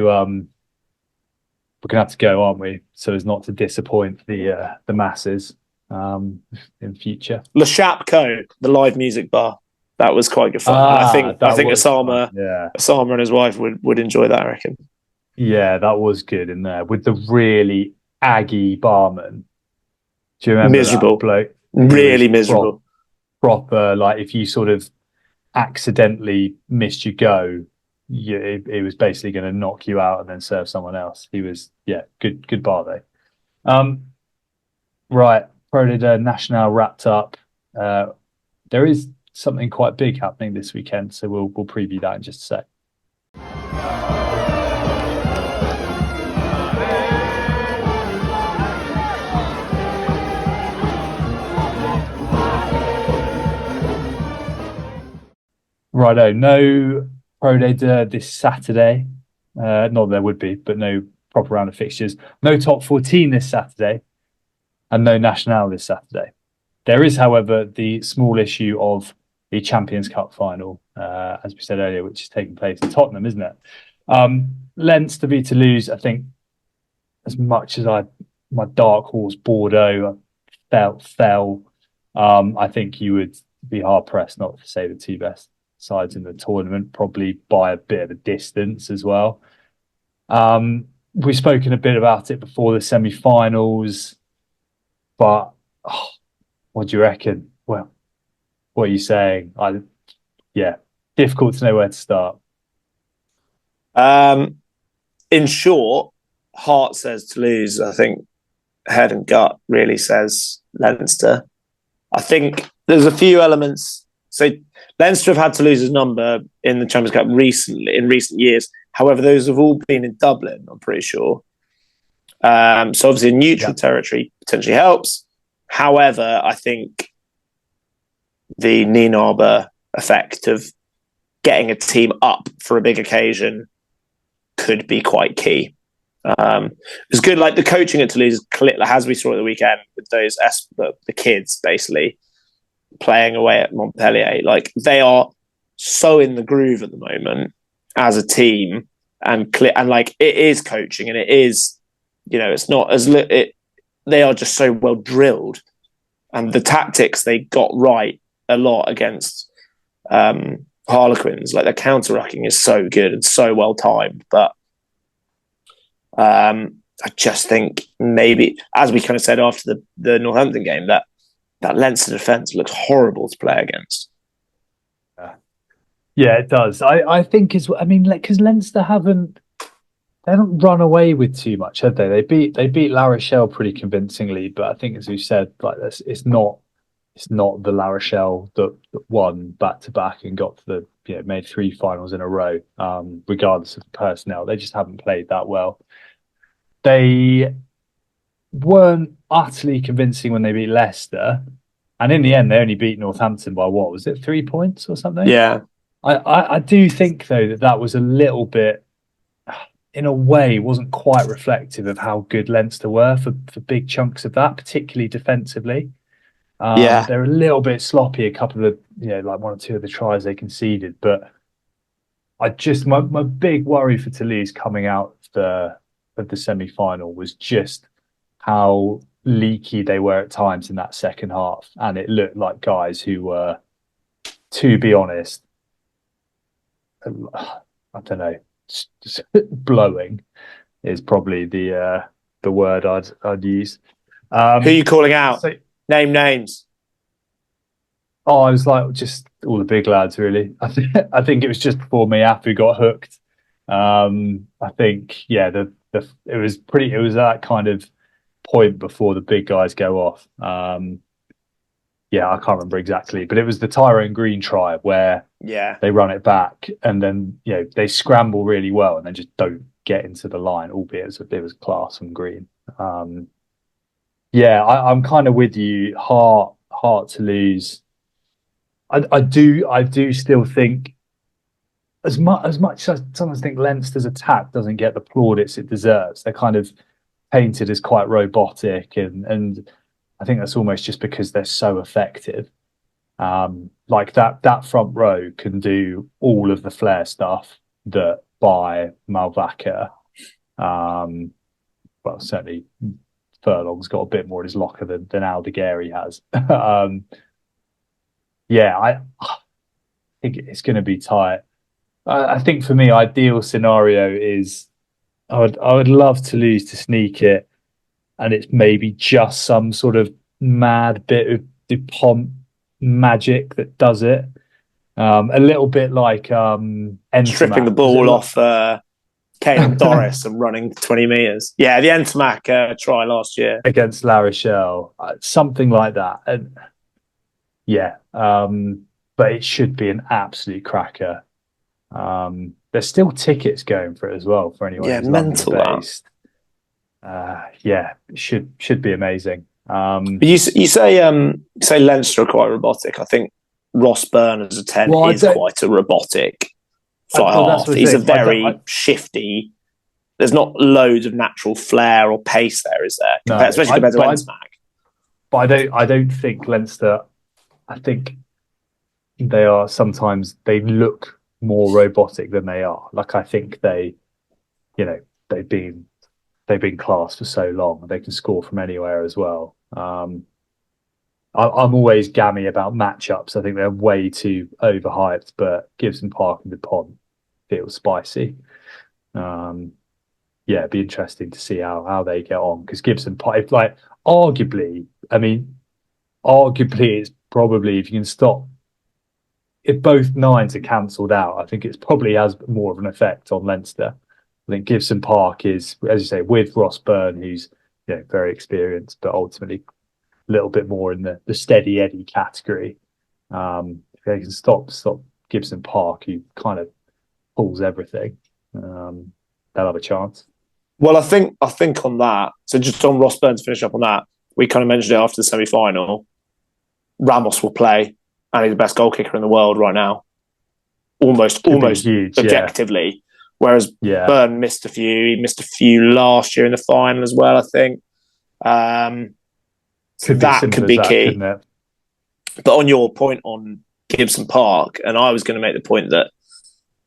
go, aren't we? So as not to disappoint the masses in future. Le Chapco, the live music bar, that was quite good fun. I think Osama and his wife would enjoy that, I reckon. Yeah, that was good in there with the really aggy barman. Do you remember miserable that bloke? Really miserable. Proper, like if you sort of accidentally missed your go, it was basically going to knock you out and then serve someone else. He was, good bar though. Right, Pro de Nationale wrapped up. There is something quite big happening this weekend, so we'll preview that in just a sec. Righto, no Pro de this Saturday. Not there would be, but no proper round of fixtures. No top 14 this Saturday, and no Nationale this Saturday. There is, however, the small issue of the Champions Cup final, as we said earlier, which is taking place in Tottenham, isn't it? Leinster v Toulouse, I think, as much as my dark horse Bordeaux fell, I think you would be hard pressed not to say the two best sides in the tournament, probably by a bit of a distance as well. We've spoken a bit about it before the semi-finals, but what do you reckon? Well, what are you saying? Difficult to know where to start. In short, heart says Toulouse. I think head and gut really says Leinster. I think there's a few elements. So Leinster have had Toulouse's number in the Champions Cup in recent years. However, those have all been in Dublin, I'm pretty sure. So obviously neutral territory potentially helps. However, I think the Nienaber effect of getting a team up for a big occasion could be quite key. It's good, like the coaching at Toulouse, as we saw at the weekend with those the kids basically playing away at Montpellier. Like they are so in the groove at the moment as a team, and like it is coaching, and it is, it's not as they are just so well drilled, and the tactics they got right a lot against Harlequins. Like their counter-rucking is so good and so well timed, but I just think maybe, as we kind of said after the Northampton game, that Leinster defence looks horrible to play against. Yeah, it does. I think because Leinster they haven't run away with too much, have they? They beat La Rochelle pretty convincingly, but I think, as we said, like this, it's not the La Rochelle that won back to back and got to made 3 finals in a row. Regardless of the personnel, they just haven't played that well. They weren't utterly convincing when they beat Leicester, and in the end, they only beat Northampton by what was it, 3 points or something? Yeah. I do think though that was a little bit, in a way, wasn't quite reflective of how good Leinster were for big chunks of that, particularly defensively. They're a little bit sloppy. A couple of like 1 or 2 of the tries they conceded, but my big worry for Toulouse coming out of the semi-final was just how leaky they were at times in that second half, and it looked like guys who were, to be honest, I don't know, blowing is probably the the word I'd use. Who are you calling out? So, Name names. I was like, just all the big lads, really. I think it was just before Miafu got hooked. I think, yeah, it was that kind of point before the big guys go off. Yeah, I can't remember exactly, but it was the Tyrone Green try where they run it back and then they scramble really well and then just don't get into the line, albeit it was class from Green. Yeah, I'm kind of with you. Heart to lose. I do still think as much as I sometimes think Leinster's attack doesn't get the plaudits it deserves. They're kind of painted as quite robotic and I think that's almost just because they're so effective. Like that front row can do all of the flair stuff that by Malvaca. Well, certainly Furlong's got a bit more in his locker than Aldegheri has. Yeah, I think it's going to be tight. I think for me, ideal scenario is I would love to lose to sneak it, and it's maybe just some sort of mad bit of DuPont magic that does it. A little bit like stripping the ball off Caelan Doris and running 20 metres. Yeah, the Entrées try last year against La Rochelle, something like that. And yeah, but it should be an absolute cracker. There's still tickets going for it as well for anyone who's London based. Yeah, it should be amazing. But you say Leinster are quite robotic. I think Ross Byrne as a 10 is quite a robotic fly half. He's a very shifty. There's not loads of natural flair or pace there, is there? Especially compared to Entrées. But I don't think Leinster. I think they are sometimes they look more robotic than they are. Like I think they've been class for so long. They can score from anywhere as well. I'm always gammy about matchups. I think they're way too overhyped, but Gibson Park and DuPont feels spicy. Yeah, it'd be interesting to see how they get on because Gibson Park, like arguably it's probably if you can stop. If both nines are cancelled out, I think it probably has more of an effect on Leinster. I think Gibson Park is, as you say, with Ross Byrne, who's very experienced, but ultimately a little bit more in the steady Eddie category. If they can stop Gibson Park, who kind of pulls everything, they'll have a chance. Well, I think on that. So just on Ross Byrne to finish up on that, we kind of mentioned it after the semi-final. Ramos will play, and he's the best goal kicker in the world right now. Almost huge, objectively. Yeah. Whereas Byrne missed a few. He missed a few last year in the final as well, I think. So that could be key. But on your point on Gibson Park, and I was going to make the point that,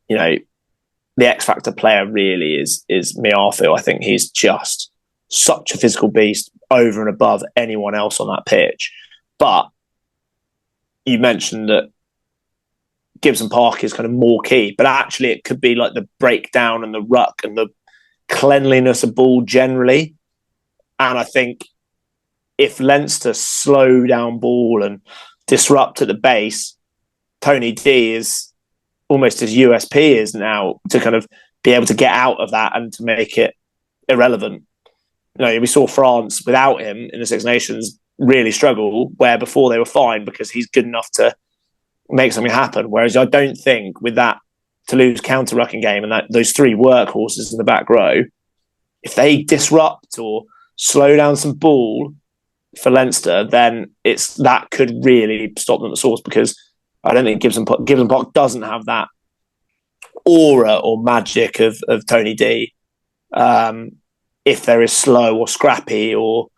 the X Factor player really is Miafu. I think he's just such a physical beast over and above anyone else on that pitch. But you mentioned that Gibson Park is kind of more key, but actually it could be like the breakdown and the ruck and the cleanliness of ball generally. And I think if Leinster slow down ball and disrupt at the base, Tony D is almost his USP is now to kind of be able to get out of that and to make it irrelevant. We saw France without him in the Six Nations really struggle, where before they were fine because he's good enough to make something happen. Whereas I don't think with that Toulouse counter-rucking game and those three workhorses in the back row, if they disrupt or slow down some ball for Leinster, then that could really stop them at the source because I don't think Gibson Park doesn't have that aura or magic of Tony D. If there is slow or scrappy or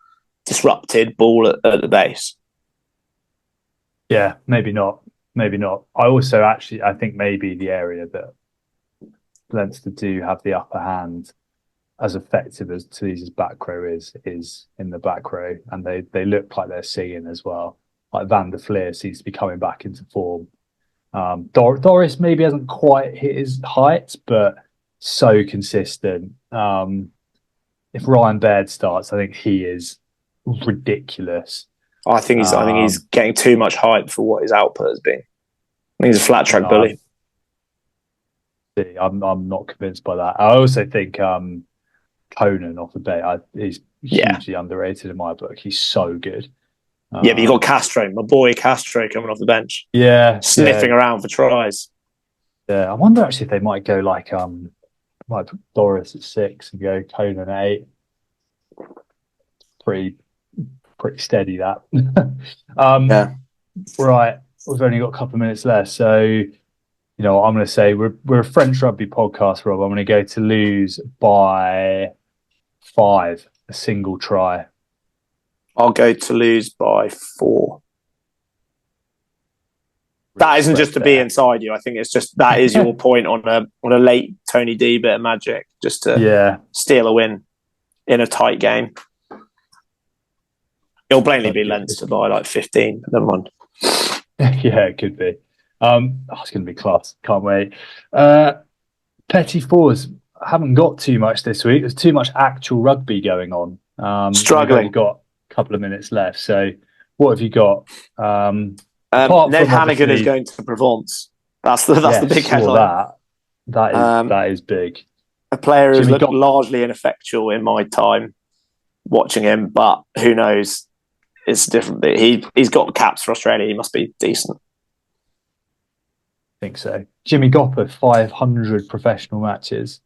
disrupted ball at the base. Yeah, maybe not. I also I think maybe the area that Leinster do have the upper hand, as effective as Toulouse's back row is in the back row, and they look like they're singing as well. Like Van der Fleer seems to be coming back into form. Doris maybe hasn't quite hit his heights, but so consistent. if Ryan Baird starts, I think he is ridiculous. I think he's getting too much hype for what his output has been. I think he's a flat track bully. I'm not convinced by that. I also think Conan off the bench, he's hugely underrated in my book. He's so good. Yeah, but you got Castro, my boy Castro, coming off the bench. Yeah, sniffing around for tries. Yeah, I wonder actually if they might go like put Doris at 6 and go Conan at 8. Pretty steady that. Right, we've only got a couple of minutes left, so you know what I'm going to say. We're a French rugby podcast, Rob. I'm going to go Toulouse by 5, a single try. I'll go Toulouse by 4. That isn't just to be inside you. I think it's just that is your point on a late Tony D bit of magic, just to steal a win in a tight game. It'll plainly be Leinster by like 15. Never mind. Yeah, it could be. It's going to be class. Can't wait. Petit-Fours haven't got too much this week. There's too much actual rugby going on. Struggling. We've got a couple of minutes left. So, what have you got? Ned Hannigan is going to Provence. That's the big headline. That is big. A player who's looked largely ineffectual in my time watching him, but who knows? It's different. He's got caps for Australia. He must be decent. I think so. Jimmy Gopper, 500 professional matches.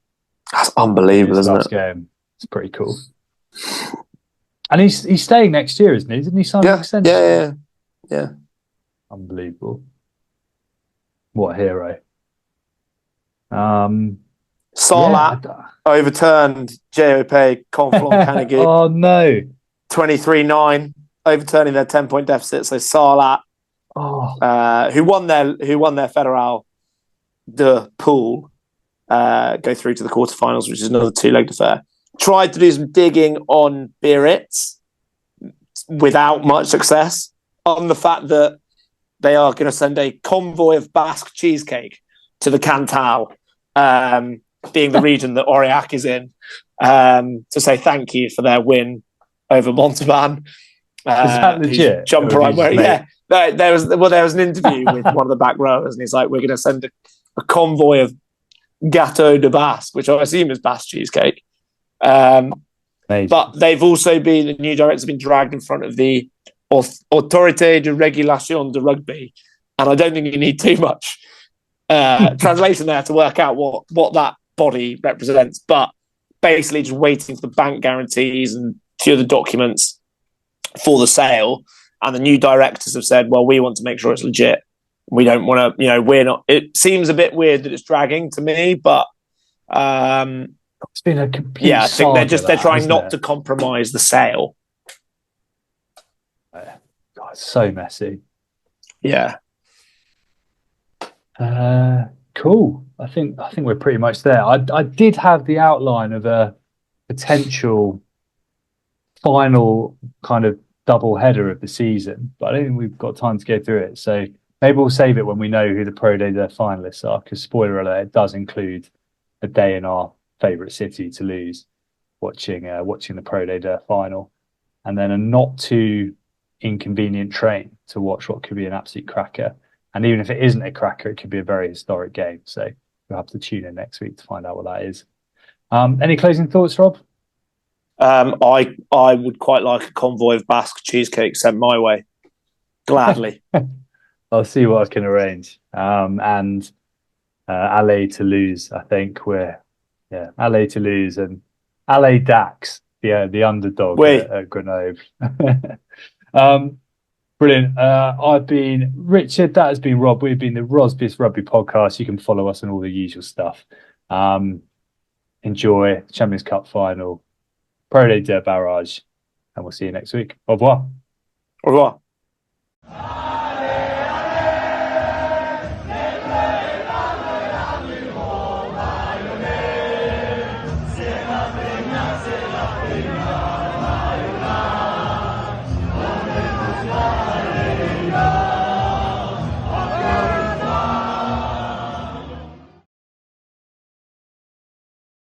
That's unbelievable, isn't it? Game. It's pretty cool. And he's staying next year, isn't he? Didn't he sign an extension? Yeah. Unbelievable. What a hero. Sarlat overturned JOP Conflon Canigou. Oh no. 23-9, overturning their 10-point deficit. So Sarlat, who won their Federal de pool, go through to the quarterfinals, which is another 2-legged affair. Tried to do some digging on Biarritz without much success, on the fact that they are going to send a convoy of Basque cheesecake to the Cantal, being the region that Aurillac is in, to say thank you for their win over Montauban. Is that legit? Jumper right where, there was an interview with one of the back rowers, and he's like, "We're going to send a convoy of gâteau de Basque," which I assume is Basque cheesecake. But they've also the new directors have been dragged in front of the Autorité de Régulation de Rugby, and I don't think you need too much translation there to work out what that body represents. But basically, just waiting for the bank guarantees and a few of the documents for the sale. And the new directors have said, "Well, we want to make sure it's legit. We don't want to, we're not." It seems a bit weird that it's dragging to me, but it's been a complete. I think they're trying not to compromise the sale. God, it's so messy. Yeah. Cool. I think we're pretty much there. I did have the outline of a potential final kind of double header of the season, but I don't think we've got time to go through it. So maybe we'll save it when we know who the Pro Day Day finalists are, because spoiler alert, it does include a day in our favourite city, Toulouse, watching the Pro Day Day final, and then a not too inconvenient train to watch what could be an absolute cracker. And even if it isn't a cracker, it could be a very historic game. So you'll have to tune in next week to find out what that is. Any closing thoughts, Rob? I would quite like a convoy of Basque cheesecake sent my way. Gladly. I'll see what I can arrange. And Allez Toulouse, I think Allez Toulouse and Allez Dax, the underdog at Grenoble. Brilliant. I've been Richard. That has been Rob. We've been the Rosbifs Rugby podcast. You can follow us on all the usual stuff. Enjoy the Champions Cup final, Pro Day barrage, and we'll see you next week. Au revoir. Au revoir.